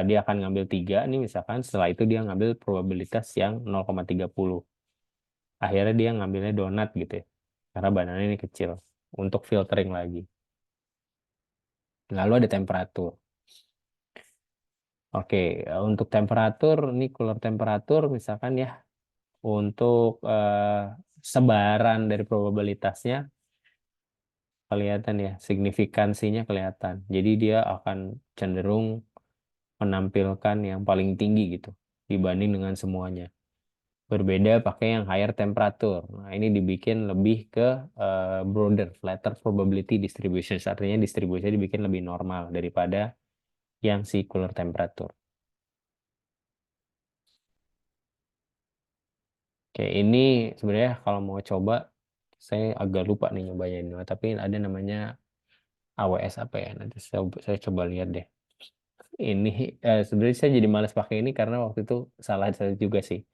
dia akan ngambil tiga nih misalkan, setelah itu dia ngambil probabilitas yang 0,30. Akhirnya dia ngambilnya donat gitu ya. Karena banana ini kecil untuk filtering lagi. Lalu ada temperatur. Oke, untuk temperatur, ini cooler temperatur misalkan ya, untuk sebaran dari probabilitasnya kelihatan ya, signifikansinya kelihatan. Jadi dia akan cenderung menampilkan yang paling tinggi gitu dibanding dengan semuanya. Berbeda pakai yang higher temperature. Nah, ini dibikin lebih ke broader, flatter probability distribution. Artinya distribusinya dibikin lebih normal daripada yang si cooler temperature. Oke, ini sebenarnya kalau mau coba, saya agak lupa nih nyobain ini, tapi ada namanya AWS apa ya? Nanti saya coba lihat deh. Ini sebenarnya saya jadi malas pakai ini karena waktu itu salah saya juga sih.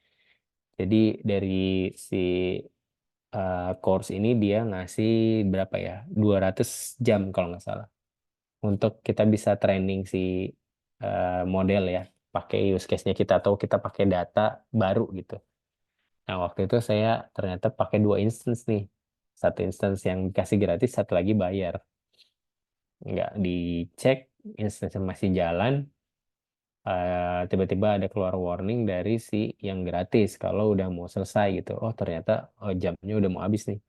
Jadi dari si course ini dia ngasih berapa ya? 200 jam kalau nggak salah. Untuk kita bisa training si model ya. Pakai use case-nya kita atau kita pakai data baru gitu. Nah, waktu itu saya ternyata pakai dua instance nih. Satu instance yang dikasih gratis, satu lagi bayar. Nggak dicek, instance yang masih jalan, tiba-tiba ada keluar warning dari si yang gratis kalau udah mau selesai gitu. Oh, ternyata oh, jamnya udah mau habis nih.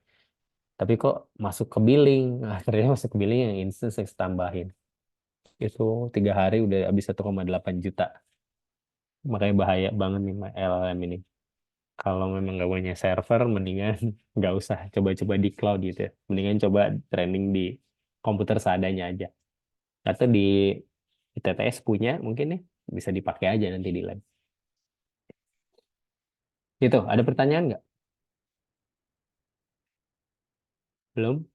Tapi kok masuk ke billing? Nah, ternyata masuk ke billing yang instance yang tambahin. Itu 3 hari udah habis 1,8 juta. Makanya bahaya banget nih LLM ini. Kalau memang nggak punya server, mendingan nggak usah coba-coba di cloud gitu ya. Mendingan coba training di komputer seadanya aja. Atau di TTS punya mungkin ya, bisa dipakai aja nanti di lab. Gitu, ada pertanyaan nggak? Belum?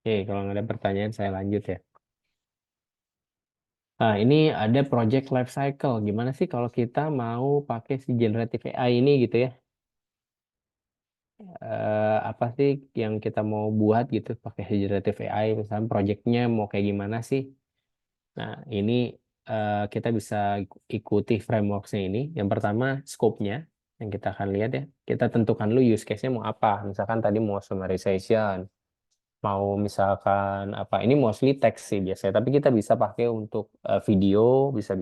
Oke, kalau nggak ada pertanyaan saya lanjut ya. Nah, ini ada project life cycle. Gimana sih kalau kita mau pakai si generative AI ini gitu ya? Apa sih yang kita mau buat gitu pakai si generative AI? Misalnya projectnya mau kayak gimana sih? Nah, ini kita bisa ikuti frameworks-nya ini. Yang pertama, scope-nya yang kita akan lihat ya. Kita tentukan dulu use case-nya mau apa. Misalkan tadi mau summarization, mau misalkan apa. Ini mostly text sih biasanya, tapi kita bisa pakai untuk video, bisa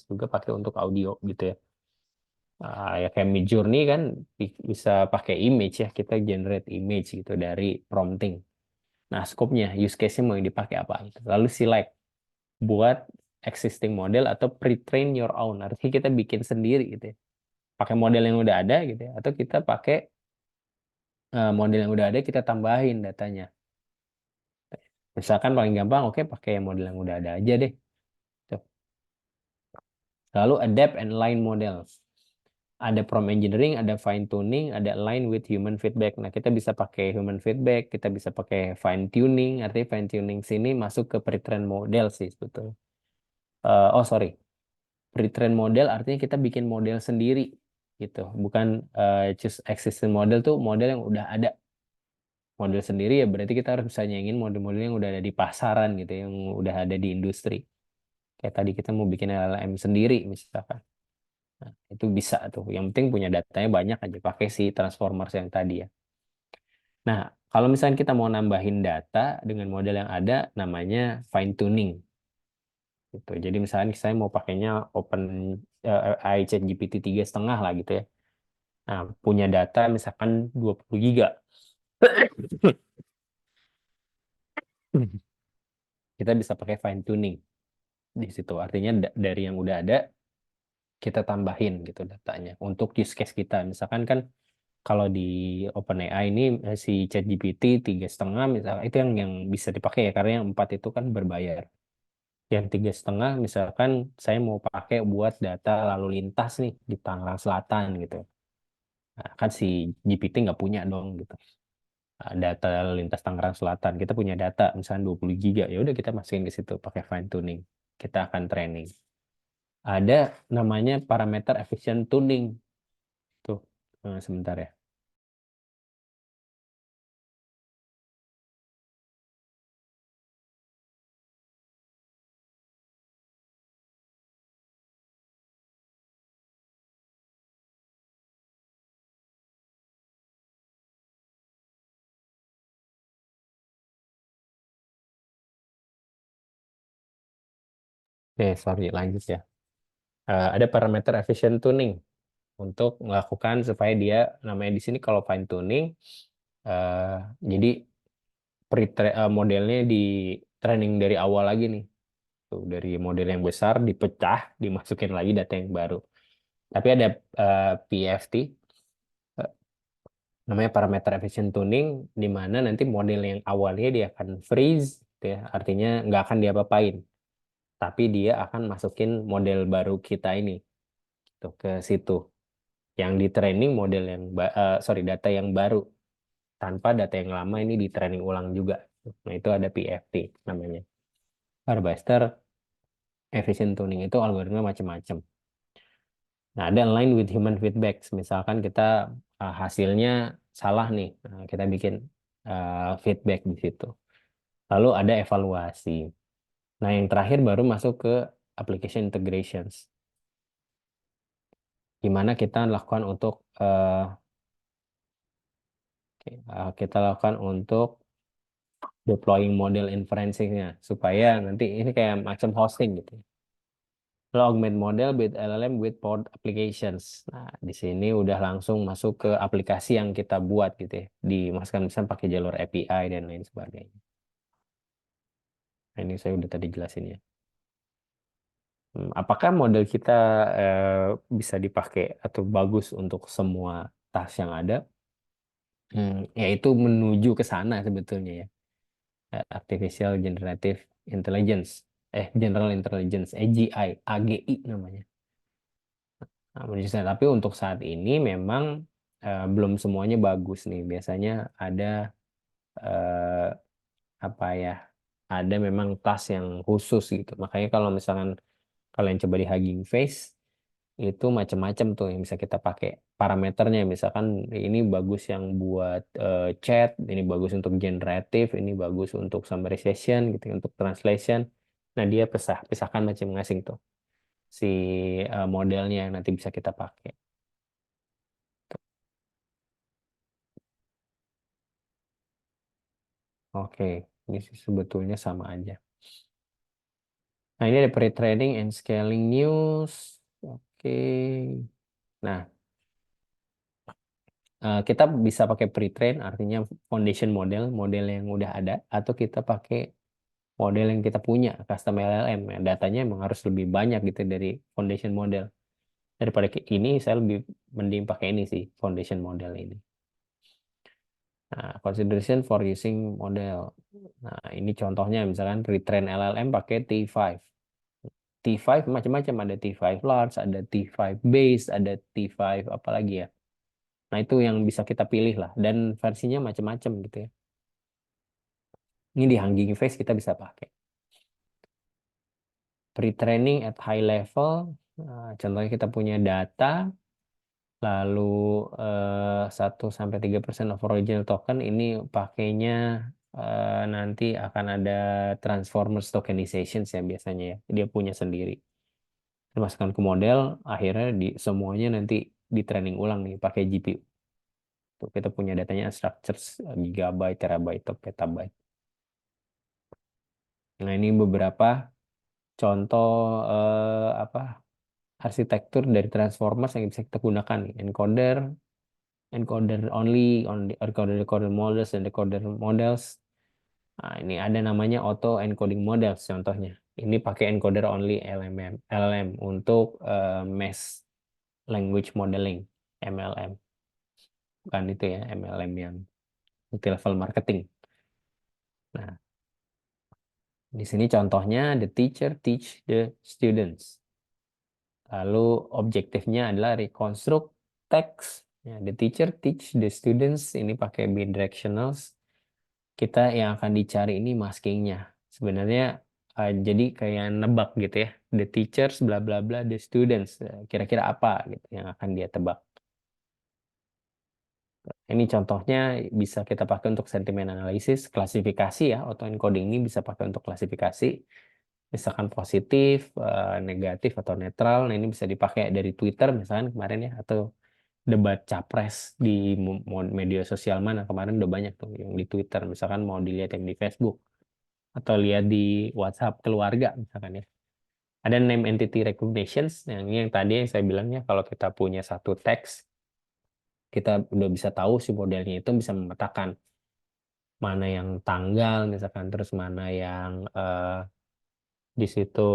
juga pakai untuk audio gitu ya. Ya kayak Midjourney kan bisa pakai image ya. Kita generate image gitu dari prompting. Nah, scope-nya, use case-nya mau yang dipakai apa gitu. Lalu select buat existing model atau pre-train your own. Artinya kita bikin sendiri gitu ya. Pakai model yang udah ada gitu ya. Atau kita pakai model yang udah ada kita tambahin datanya. Misalkan paling gampang, oke pakai model yang udah ada aja deh. Tuh. Lalu adapt and line models. Ada prompt engineering, ada fine tuning, ada align with human feedback. Nah, kita bisa pakai human feedback, kita bisa pakai fine tuning. Artinya fine tuning sini masuk ke pre-train model sih sebetulnya. Oh sorry, Pre-train model artinya kita bikin model sendiri gitu. Bukan choose existing model tuh model yang udah ada. Model sendiri ya berarti kita harus bisa nyanyiin model-model yang udah ada di pasaran gitu, yang udah ada di industri. Kayak tadi kita mau bikin LLM sendiri misalkan. Nah, itu bisa tuh. Yang penting punya datanya banyak aja pakai si transformers yang tadi ya. Nah, kalau misalnya kita mau nambahin data dengan model yang ada, namanya fine tuning gitu. Jadi misalnya saya mau pakainya Open AI ChatGPT 3,5 lah gitu ya. Nah, punya data misalkan 20 giga. Kita bisa pakai fine tuning di situ. Artinya dari yang udah ada kita tambahin gitu datanya untuk use case kita. Misalkan kan kalau di OpenAI ini si ChatGPT 3,5 misalkan itu yang bisa dipakai ya karena yang 4 itu kan berbayar. Yang 3,5 misalkan saya mau pakai buat data lalu lintas nih di Tangerang Selatan gitu. Nah, kan si GPT nggak punya dong gitu. Nah, data lalu lintas Tangerang Selatan kita punya data misalnya 20 giga ya udah kita masukin ke situ pakai fine tuning. Kita akan training. Ada namanya parameter efficient tuning tuh. Sebentar ya. Oke, sorry lanjut ya. Ada parameter efficient tuning untuk melakukan supaya dia namanya di sini kalau fine tuning eh, jadi modelnya di training dari awal lagi nih. Tuh, dari model yang besar dipecah, dimasukin lagi data yang baru. Tapi ada PFT, eh, namanya parameter efficient tuning, di mana nanti model yang awalnya dia akan freeze, gitu ya, artinya nggak akan diapa-apain. Tapi dia akan masukin model baru kita ini tuh, ke situ. Yang di training model yang, sorry, data yang baru. Tanpa data yang lama ini di training ulang juga. Nah, itu ada PFT namanya. Harvester efficient tuning itu algoritma macam-macam. Nah, ada line with human feedback. Misalkan kita hasilnya salah nih, nah, kita bikin feedback di situ. Lalu ada evaluasi. Nah, yang terakhir baru masuk ke application integrations. Gimana kita lakukan untuk kita lakukan untuk deploying model inferencing-nya supaya nanti ini kayak macam hosting gitu. Lo augment model with LLM with port applications. Nah, di sini udah langsung masuk ke aplikasi yang kita buat gitu ya. Dimasukkan misalnya pakai jalur API dan lain sebagainya. Nah, ini saya udah tadi jelasin ya. Apakah model kita bisa dipakai atau bagus untuk semua tas yang ada? Yaitu menuju ke sana sebetulnya ya. Artificial Generative Intelligence. General Intelligence, AGI, AGI namanya. Nah, menuju sana. Tapi untuk saat ini memang belum semuanya bagus nih. Biasanya ada eh, apa ya? Ada memang tas yang khusus gitu. Makanya kalau misalkan kalian coba di Hugging Face itu macam-macam tuh yang bisa kita pakai parameternya. Misalkan ini bagus yang buat chat, ini bagus untuk generatif, ini bagus untuk summarization gitu, untuk translation. Nah dia pisahkan masing-masing tuh si modelnya yang nanti bisa kita pakai. Oke, ini sih sebetulnya sama aja. Nah, ini ada pre-training and scaling news. Oke. Nah, kita bisa pakai pre-train, artinya foundation model, model yang udah ada, atau kita pakai model yang kita punya, custom LLM. Ya, datanya emang harus lebih banyak gitu dari foundation model. Daripada ini, saya lebih mending pakai ini sih, foundation model ini. Nah, consideration for using model. Nah, ini contohnya misalkan retrain LLM pakai T5. T5 macam-macam, ada T5 large, ada T5 base, ada T5 apa lagi ya. Nah, itu yang bisa kita pilih lah dan versinya macam-macam gitu ya. Ini di Hugging Face kita bisa pakai. Pre-training at high level. Contohnya kita punya data, lalu 1 sampai 3% of original token ini pakainya nanti akan ada transformers tokenization ya biasanya ya. Dia punya sendiri. Dimasukkan ke model, akhirnya di semuanya nanti di training ulang nih pakai GPU. Tuh, kita punya datanya structures gigabyte, terabyte, atau petabyte. Nah, ini beberapa contoh apa arsitektur dari transformers yang bisa kita gunakan nih. Encoder, encoder only, encoder decoder models dan decoder models. Nah, ini ada namanya auto encoding models contohnya. Ini pakai encoder only LLM untuk mass language modeling MLM. Bukan itu ya, MLM yang multi level marketing. Nah, di sini contohnya the teacher teach the students. Lalu objektifnya adalah reconstruct text. Ya, the teacher teach the students ini pakai bidirectionals. Kita yang akan dicari ini maskingnya. Sebenarnya jadi kayak nebak gitu ya. The teachers bla bla bla the students. Kira-kira apa gitu yang akan dia tebak. Ini contohnya bisa kita pakai untuk sentimen analisis, klasifikasi ya. Autoencoding ini bisa pakai untuk klasifikasi. Misalkan positif, negatif atau netral. Nah, ini bisa dipakai dari Twitter misalkan kemarin ya, atau debat capres di media sosial mana kemarin udah banyak tuh yang di Twitter. Misalkan mau dilihat yang di Facebook atau lihat di WhatsApp keluarga misalkan ya. Ada name entity recognitions, yang ini yang tadi yang saya bilangnya kalau kita punya satu teks, kita udah bisa tahu si modelnya itu bisa memetakan mana yang tanggal misalkan, terus mana yang di situ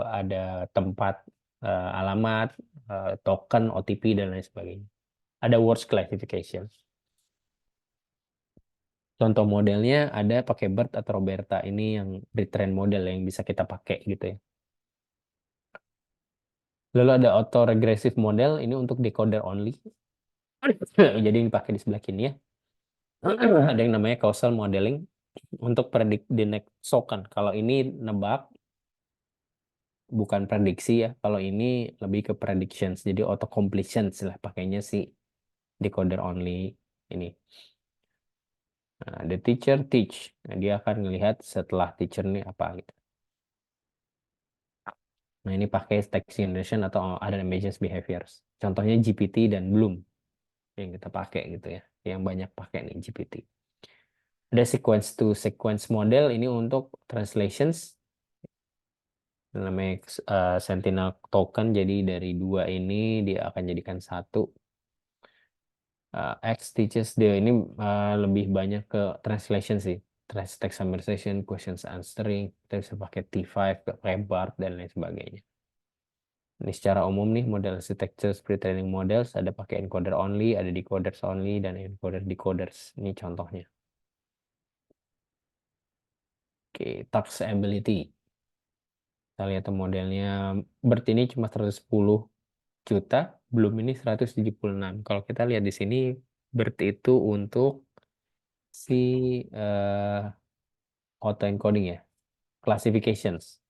ada tempat, alamat, token, OTP, dan lain sebagainya. Ada words classification. Contoh modelnya ada pakai BERT atau Roberta. Ini yang retrain model yang bisa kita pakai gitu ya. Lalu ada auto regressive model. Ini untuk decoder only. Jadi ini pakai di sebelah kiri ya. Ada yang namanya causal modeling untuk predik the next token. Kalau ini nebak, bukan prediksi ya. Kalau ini lebih ke predictions. Jadi auto completion lah pakainya si decoder only ini. Nah, the teacher teach. Nah, dia akan melihat setelah teacher ini apa gitu. Nah, ini pakai text generation atau ada images behaviors. Contohnya GPT dan Bloom yang kita pakai gitu ya. Yang banyak pakai nih GPT. Ada sequence to sequence model ini untuk translations. Namanya Sentinel token. Jadi dari dua ini dia akan jadikan satu. X teaches dia ini lebih banyak ke translation sih. Text summarization, questions answering. Kita bisa pakai T5, pakai BART, dan lain sebagainya. Ini secara umum nih model architecture pre-training models ada pakai encoder only, ada decoders only, dan encoder decoders. Ini contohnya. Oke, tax ability. Kita lihat modelnya BERT ini cuma 110 juta, belum ini 176. Kalau kita lihat di sini BERT itu untuk si auto encoding ya, classifications.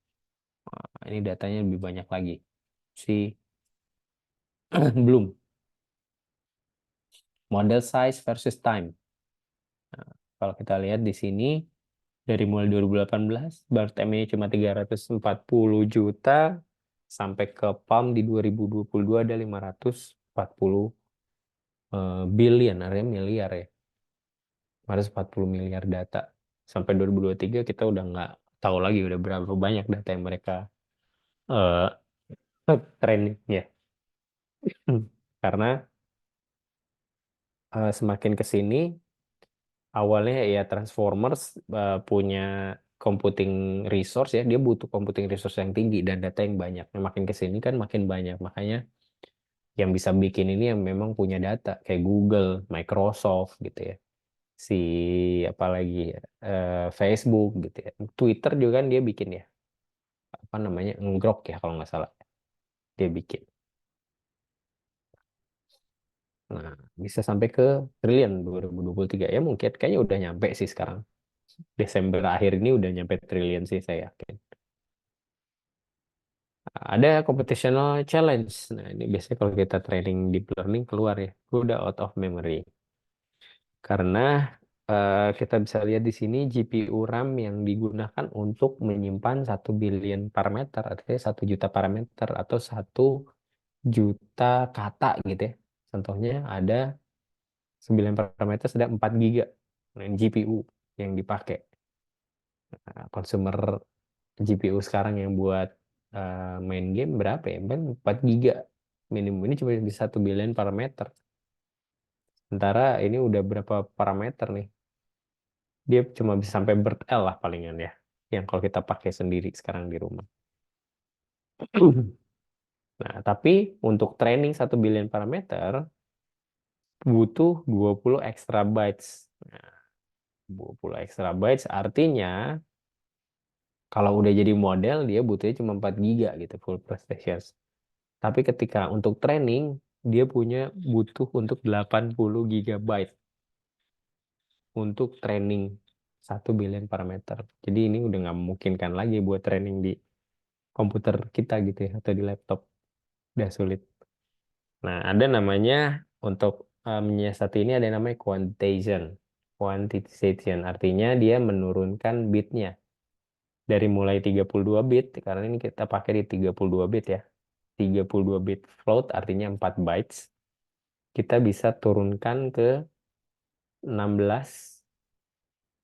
Ini datanya lebih banyak lagi. Si belum model size versus time. Nah, kalau kita lihat di sini dari mulai 2018, BART M-nya cuma 340 juta, sampai ke PAM di 2022 ada 540 billion, artinya miliar ya. 540 miliar data. Sampai 2023 kita udah nggak tahu lagi udah berapa banyak data yang mereka eh training ya. Karena semakin ke sini awalnya ya Transformers punya computing resource ya, dia butuh computing resource yang tinggi dan data yang banyak. Nah, makin ke sini kan makin banyak, makanya yang bisa bikin ini yang memang punya data kayak Google, Microsoft gitu ya. Si apalagi ya, Facebook gitu ya. Twitter juga kan dia bikin ya. Apa namanya? Ngrok ya kalau nggak salah. Dia bikin. Nah, bisa sampai ke triliun 2023 ya mungkin kayaknya udah nyampe sih sekarang. Desember akhir ini udah nyampe triliun sih saya yakin. Ada computational challenge. Nah, ini biasanya kalau kita training deep learning keluar ya, udah out of memory. Karena kita bisa lihat di sini GPU RAM yang digunakan untuk menyimpan 1 billion parameter, artinya 1 juta parameter atau 1 juta kata gitu ya. Contohnya ada 9 parameter sedang 4 giga. Nah, GPU yang dipakai. Nah, consumer GPU sekarang yang buat main game berapa ya? Kan 4 giga. Minimum ini cuma bisa 1 billion parameter. Sementara ini udah berapa parameter nih? Dia cuma bisa sampai bird L lah palingan ya. Yang kalau kita pakai sendiri sekarang di rumah. Nah, tapi untuk training 1 billion parameter butuh 20 extra bytes. Nah, 20 extra bytes artinya kalau udah jadi model dia butuhnya cuma 4 giga gitu full prestations. Tapi ketika untuk training dia punya butuh untuk 80 gigabyte untuk training 1 billion parameter. Jadi ini udah nggak memungkinkan lagi buat training di komputer kita gitu ya atau di laptop. Udah sulit. Nah, ada namanya untuk menyiasati ini ada namanya quantization. Quantization artinya dia menurunkan bitnya dari mulai 32 bit karena ini kita pakai di 32 bit ya. 32 bit float artinya 4 bytes. Kita bisa turunkan ke 16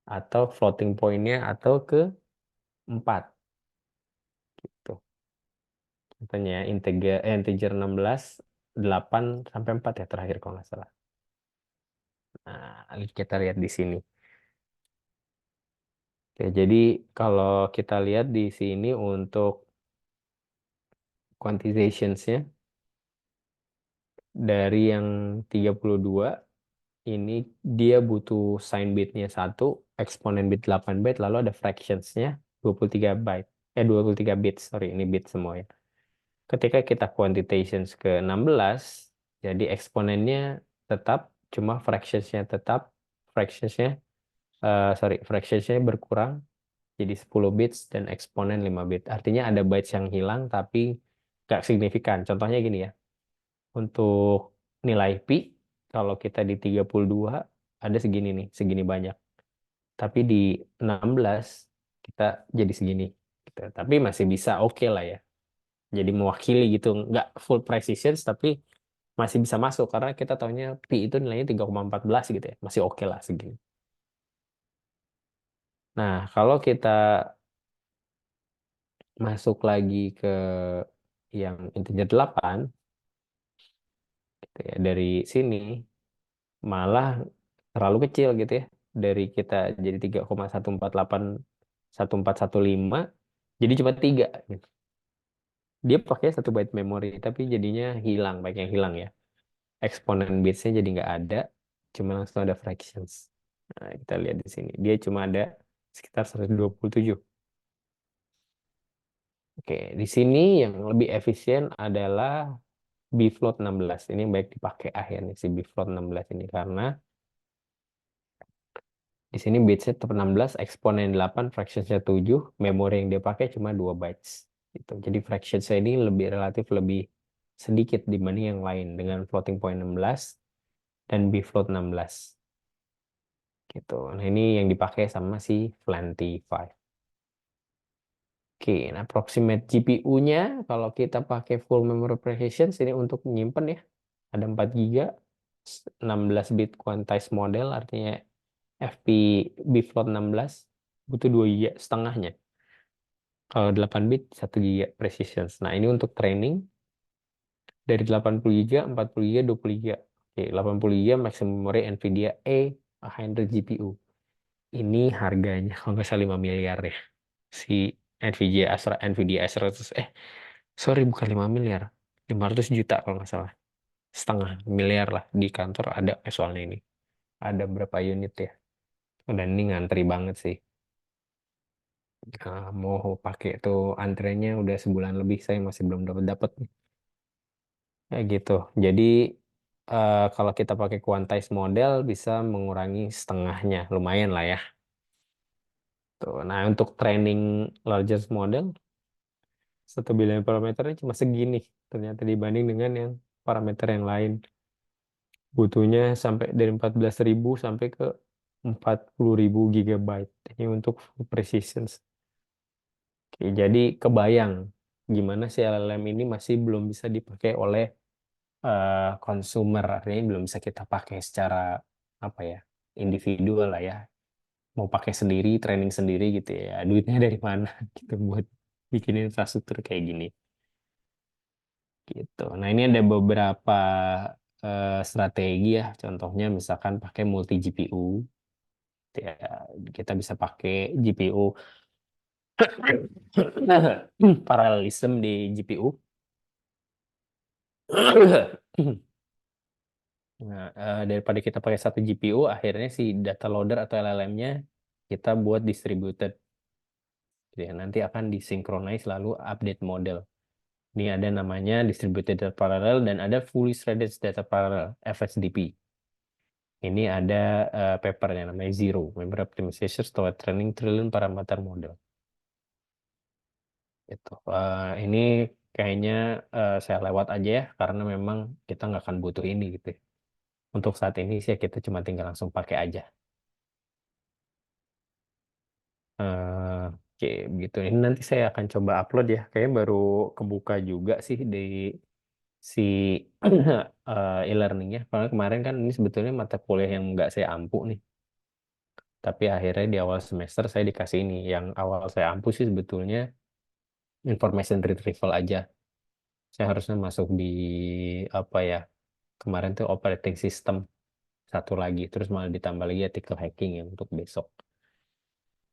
atau floating point-nya atau ke 4 gitu. Contohnya integer 16 8 sampai 4 ya terakhir kalau nggak salah. Nah, kita lihat di sini. Oke, jadi kalau kita lihat di sini untuk quantizations-nya dari yang 32 ini dia butuh sign bit-nya 1, eksponen bit 8 byte, lalu ada fractions-nya 23 byte. 23 bit, sorry, ini bit semua ya. Ketika kita quantizations ke 16, jadi eksponennya tetap, cuma fractions-nya tetap, fractions-nya, fractions-nya berkurang jadi 10 bits dan eksponen 5 bit. Artinya ada bytes yang hilang tapi nggak signifikan. Contohnya gini ya, untuk nilai pi, kalau kita di 32 ada segini nih, segini banyak. Tapi di 16 kita jadi segini. Gitu. Tapi masih bisa oke lah ya. Jadi mewakili gitu, nggak full precision tapi masih bisa masuk karena kita tahunya pi itu nilainya 3,14 gitu ya. Masih oke lah segini. Nah, kalau kita masuk lagi ke yang integer 8 gitu ya, dari sini malah terlalu kecil gitu ya. Dari kita jadi 3,14881415 jadi cuma 3 gitu. Dia pakai 1 byte memori tapi jadinya hilang, banyak yang hilang ya. Eksponen bitsnya jadi nggak ada, cuma langsung ada fractions. Nah, kita lihat di sini. Dia cuma ada sekitar 127. Oke, di sini yang lebih efisien adalah bfloat 16. Ini yang baik dipakai akhirnya si bfloat 16 ini karena di sini bitsnya tetap 16, eksponen 8, fractionsnya 7, memori yang dia pakai cuma 2 bytes. Gitu. Jadi fractionsnya ini lebih relatif lebih sedikit dibanding yang lain dengan floating point 16 dan bfloat 16. Gitu. Nah, ini yang dipakai sama si Flanty 5. Oke, nah approximate GPU-nya kalau kita pakai full memory precision ini untuk menyimpan ya. Ada 4 giga, 16 bit quantized model artinya FP bfloat 16 butuh 2 giga setengahnya. Kalau 8 bit 1 giga precision. Nah, ini untuk training dari 80 giga, 40 giga, 20 giga. Oke, 80 giga maximum memory Nvidia A100 GPU. Ini harganya kalau nggak salah 5 miliar ya. Si Nvidia A100 sorry bukan 5 miliar. 500 juta kalau nggak salah. Setengah miliar lah di kantor ada soalnya ini. Ada berapa unit ya. Dan ini ngantri banget sih. Mau pakai tuh antrenya udah sebulan lebih saya masih belum dapat dapat kayak gitu. Jadi kalau kita pakai quantized model bisa mengurangi setengahnya, lumayan lah ya. Tuh. Nah untuk training largest model 1 bilion parameternya cuma segini ternyata dibanding dengan yang parameter yang lain. Butuhnya sampai dari 14.000 sampai ke 40.000 gigabyte. Ini untuk full precision. Oke, jadi kebayang gimana sih LLM ini masih belum bisa dipakai oleh consumer, artinya belum bisa kita pakai secara apa ya, individual lah ya. Mau pakai sendiri, training sendiri gitu ya. Duitnya dari mana gitu buat bikin infrastruktur kayak gini gitu. Nah, ini ada beberapa strategi ya. Contohnya misalkan pakai multi GPU ya, kita bisa pakai GPU paralelism di GPU. Nah, daripada kita pakai satu GPU, akhirnya si data loader atau LLM-nya kita buat distributed. Ya, nanti akan disinkronize lalu update model. Ini ada namanya distributed data parallel dan ada fully threaded data parallel (FSDP). Ini ada papernya namanya Zero, Memory Optimization Toward Training Trillion Parameter Model. Gitu. Ini kayaknya saya lewat aja ya, karena memang kita nggak akan butuh ini gitu. Untuk saat ini sih kita cuma tinggal langsung pakai aja. Oke, begitu. Ini nanti saya akan coba upload ya. Kayaknya baru kebuka juga sih di si e-learningnya. Karena kemarin kan ini sebetulnya mata kuliah yang nggak saya ampu nih. Tapi akhirnya di awal semester saya dikasih ini. Yang awal saya ampu sih sebetulnya information retrieval aja. Saya harusnya masuk di apa ya? Kemarin tuh operating system satu lagi. Terus malah ditambah lagi ethical hacking yang untuk besok.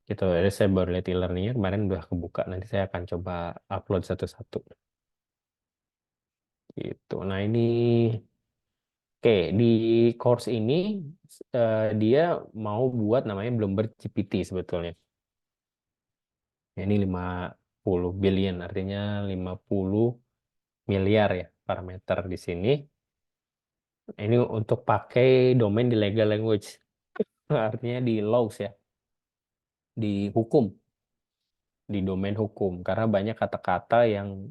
Gitu. Jadi saya baru lihat e-learningnya kemarin udah kebuka. Nanti saya akan coba upload satu-satu. Gitu. Nah ini, oke, di course ini dia mau buat namanya Bloomberg GPT sebetulnya. Ini 50 billion, artinya 50 miliar ya parameter di sini. Ini untuk pakai domain di legal language, artinya di laws ya, di hukum, di domain hukum. Karena banyak kata-kata yang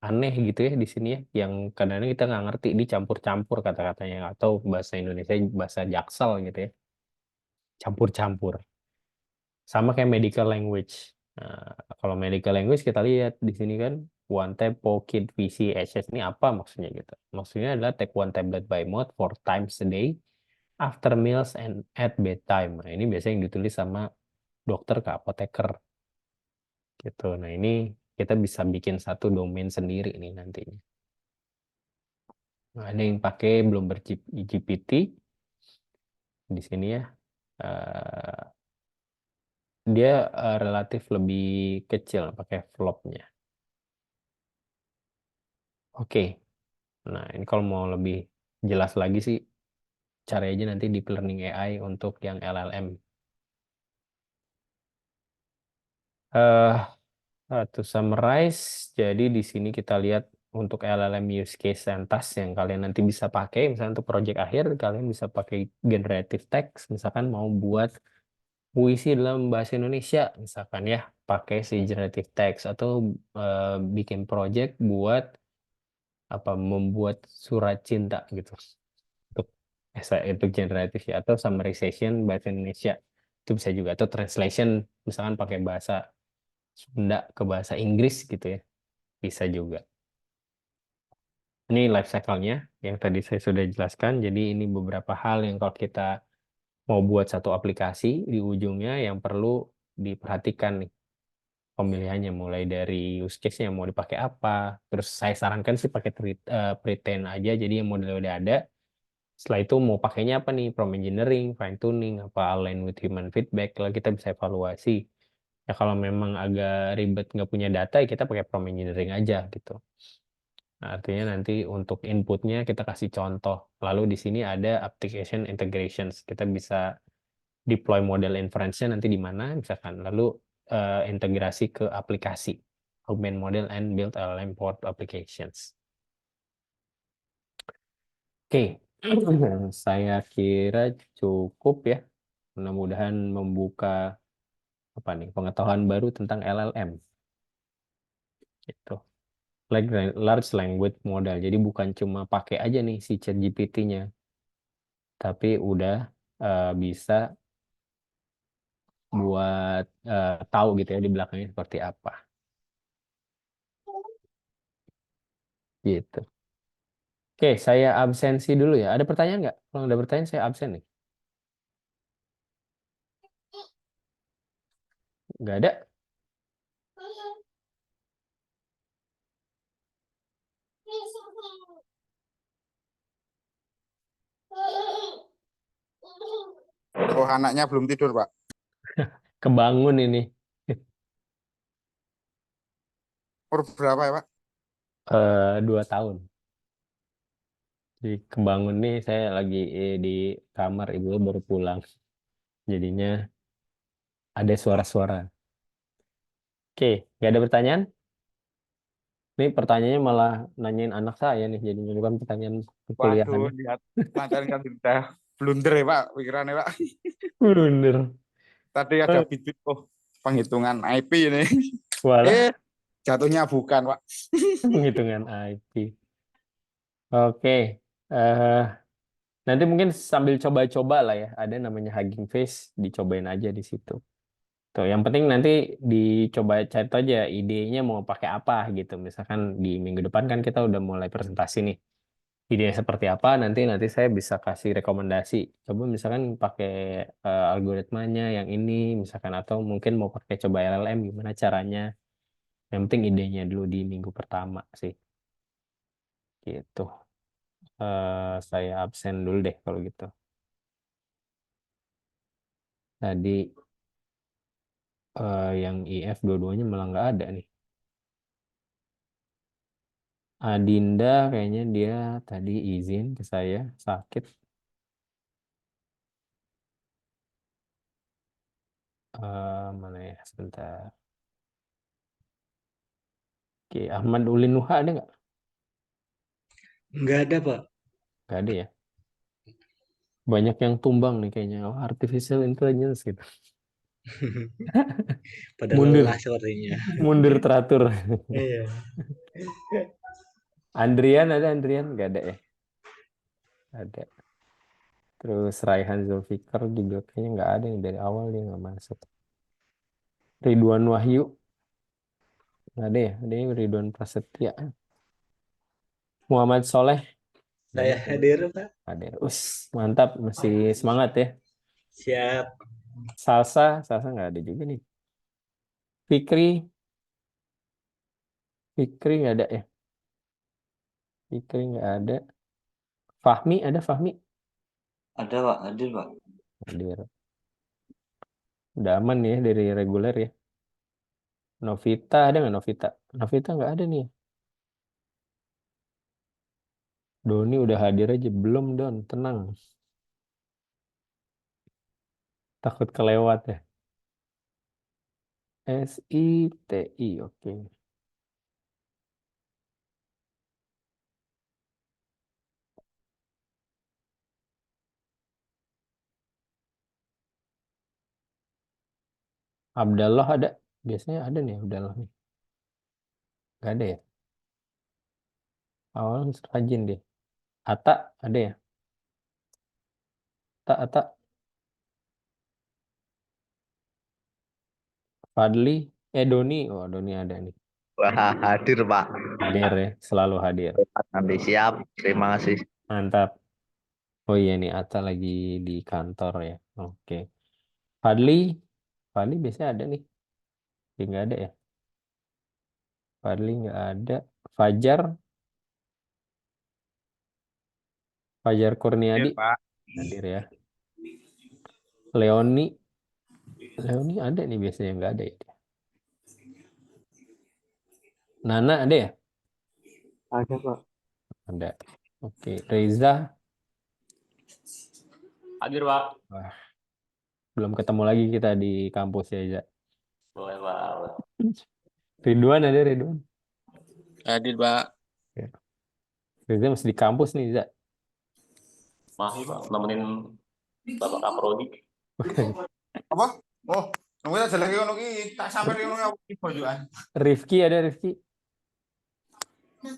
aneh gitu ya di sini ya, yang kadang-kadang kita nggak ngerti, dicampur-campur kata-katanya, atau bahasa Indonesia bahasa Jaksel gitu ya, campur-campur. Sama kayak medical language. Nah, kalau medical language kita lihat di sini kan, one tab, POCID, VC, HS ini apa maksudnya gitu. Maksudnya adalah take one tablet by mouth 4 times a day after meals and at bedtime. Nah, ini biasanya yang ditulis sama dokter ke apoteker gitu. Nah, ini kita bisa bikin satu domain sendiri nih nantinya. Nah, ada yang pakai Bloomberg GPT di sini ya. Eh, dia relatif lebih kecil pakai flopnya. Oke, nah ini kalau mau lebih jelas lagi sih, cari aja nanti deep learning AI untuk yang LLM. Eh, to summarize, jadi di sini kita lihat untuk LLM use case and task yang kalian nanti bisa pakai, misalnya untuk project akhir, kalian bisa pakai generative text, misalkan mau buat puisi dalam bahasa Indonesia, misalkan ya, pakai si generative text, atau bikin project buat apa, membuat surat cinta gitu untuk esai untuk generatif ya, atau summarization bahasa Indonesia itu bisa juga, atau translation misalkan pakai bahasa Sunda ke bahasa Inggris gitu ya, bisa juga. Ini life cycle-nya yang tadi saya sudah jelaskan. Jadi ini beberapa hal yang kalau kita mau buat satu aplikasi, di ujungnya yang perlu diperhatikan nih pemilihannya, mulai dari use case-nya mau dipakai apa. Terus saya sarankan sih pakai pretend aja, jadi yang model udah ada. Setelah itu mau pakainya apa nih? Prompt engineering, fine tuning, apa align with human feedback, lah kita bisa evaluasi. Ya kalau memang agak ribet nggak punya data, ya kita pakai prompt engineering aja gitu. Nah, artinya nanti untuk inputnya kita kasih contoh. Lalu di sini ada application integrations. Kita bisa deploy model inference-nya nanti di mana misalkan. Lalu integrasi ke aplikasi. Augment model and build LLM powered applications. Oke, saya kira cukup ya. Mudah-mudahan membuka apa nih, pengetahuan baru tentang LLM. Gitu. Large language model. Jadi bukan cuma pakai aja nih si ChatGPT-nya, tapi udah bisa buat tahu gitu ya di belakangnya seperti apa. Gitu. Oke, saya absensi dulu ya. Ada pertanyaan nggak? Kalau ada pertanyaan, saya absen nih. Nggak ada? Oh, anaknya belum tidur, Pak. Kebangun ini. Umur berapa ya, Pak? 2 tahun. Di kebangun nih, saya lagi di kamar, ibu baru pulang. Jadinya ada suara-suara. Oke, nggak ada pertanyaan? Ini pertanyaannya malah nanyain anak saya nih, jadi bukan pertanyaan Waduh, kuliahannya. lihat materi kan udah blunder ya, Pak, pikirannya, Pak. Bener. Tadi ada bibit, oh, penghitungan IP ini. Walah, Jatuhnya bukan, Pak. penghitungan IP. Oke, eh nanti mungkin sambil coba-coba lah ya. Ada namanya Hugging Face, dicobain aja di situ. Tuh, yang penting nanti dicoba cari tahu aja idenya mau pakai apa gitu. Misalkan di minggu depan kan kita udah mulai presentasi nih. Idenya seperti apa nanti saya bisa kasih rekomendasi. Coba misalkan pakai algoritmanya yang ini misalkan atau mungkin mau pakai coba LLM gimana caranya. Yang penting idenya dulu di minggu pertama sih. Gitu. Saya absen dulu deh kalau gitu. Tadi yang IF dua-duanya malah nggak ada nih. Adinda kayaknya dia tadi izin ke saya sakit. Mana ya sebentar. Oke, Ahmad Ulin Nuha ada nggak? Nggak ada, Pak. Nggak ada ya. Banyak yang tumbang nih kayaknya. Oh, artificial intelligence gitu. Pada Mundur, lelah sepertinya. mundur teratur. Iya. Andrian ada Andrian nggak ada ya? Ada. Terus Raihan Zulfikar juga kayaknya nggak ada nih dari awal dia nggak masuk. Ridwan Wahyu nggak ada ya? Ada yang Ridwan Prasetya. Muhammad Soleh nggak ada Saya kayaknya. hadir, Pak. Ada. Mantap masih semangat ya. Siap. Salsa nggak ada juga nih. Fikri nggak ada ya. Fikri nggak ada. Fahmi ada Fahmi. Ada Pak, hadir Pak. Hadir. Udah aman ya dari reguler ya. Novita ada nggak Novita? Novita nggak ada nih. Doni udah hadir aja belum Don? Tenang. Takut kelewat ya. SITI oke. Abdallah ada. Biasanya ada nih Abdallah nih. Nggak ada ya. Awalnya rajin deh. Ata ada ya. Ata. Fadli. Doni. Oh Doni ada nih. Wah, hadir Pak. Hadir ya. Selalu hadir. Nanti siap. Terima kasih. Mantap. Oh iya nih Atta lagi di kantor ya. Oke. Fadli. Fadli biasanya ada nih. Tapi nggak ada ya. Fadli nggak ada. Fajar. Fajar Hadir, Kurniadi. Pak. Hadir ya. Leoni. Leoni ada nih biasanya nggak ada ya. Nana ada ya? Ada, Pak. Ada. Oke. Reza. Hadir, Pak. Wah, belum ketemu lagi kita di kampus ya, Iza. Boleh, Pak. Ridwan ada Ridwan. Hadir, Pak. Ya. Reza masih di kampus nih, Iza. Masih, Pak. Nemenin Bapak Kaprodi. Apa? Oh, nunggu aja lagi ngono iki. Tak sampai ngono ya iki bojokan. Rifki ada Rifki.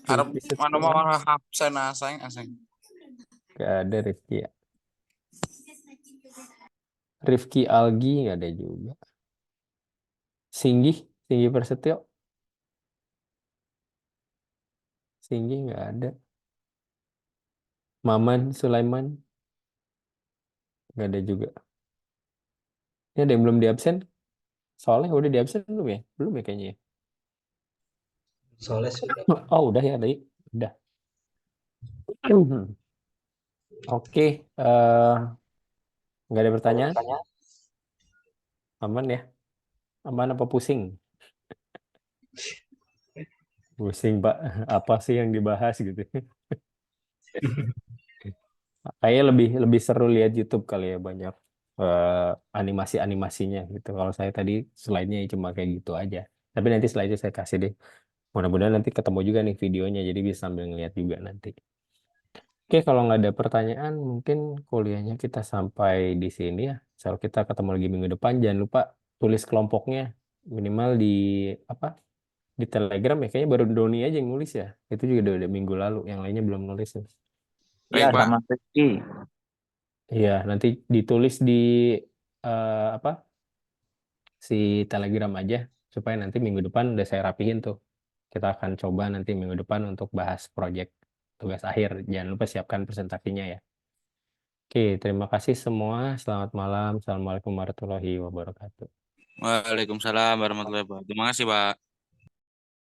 Arep Rifki mana Setiawan. mau absen aseng. Gak ada Rifki ya. Rifki Algi nggak ada juga. Singgi Prasetyo. Singgi nggak ada. Maman Sulaiman nggak ada juga. Ini ada yang belum diabsen. Soalnya udah diabsen belum ya? Belum ya kayaknya ya. Soalnya sudah. Oh udah ya tadi. Udah. Oke. Nggak ada pertanyaan? Aman ya? Aman apa pusing? Pusing Pak. Apa sih yang dibahas gitu? Kayaknya lebih seru lihat YouTube kali ya, banyak animasi-animasinya gitu. Kalau saya tadi slide-nya cuma kayak gitu aja. Tapi nanti slide-nya saya kasih deh. Mudah-mudahan nanti ketemu juga nih videonya, jadi bisa sambil ngeliat juga nanti. Oke, kalau nggak ada pertanyaan, mungkin kuliahnya kita sampai di sini ya. Misal kita ketemu lagi minggu depan, jangan lupa tulis kelompoknya minimal di apa? Di Telegram ya. Kayaknya baru Doni aja yang nulis ya. Itu juga udah minggu lalu, yang lainnya belum nulis. Baik, Ya, Pak. sama Rizky. Iya, nanti ditulis di apa si Telegram aja supaya nanti minggu depan udah saya rapihin tuh. Kita akan coba nanti minggu depan untuk bahas proyek tugas akhir. Jangan lupa siapkan presentasinya ya. Oke, terima kasih semua. Selamat malam. Assalamualaikum warahmatullahi wabarakatuh. Waalaikumsalam warahmatullahi wabarakatuh. Terima kasih, Pak.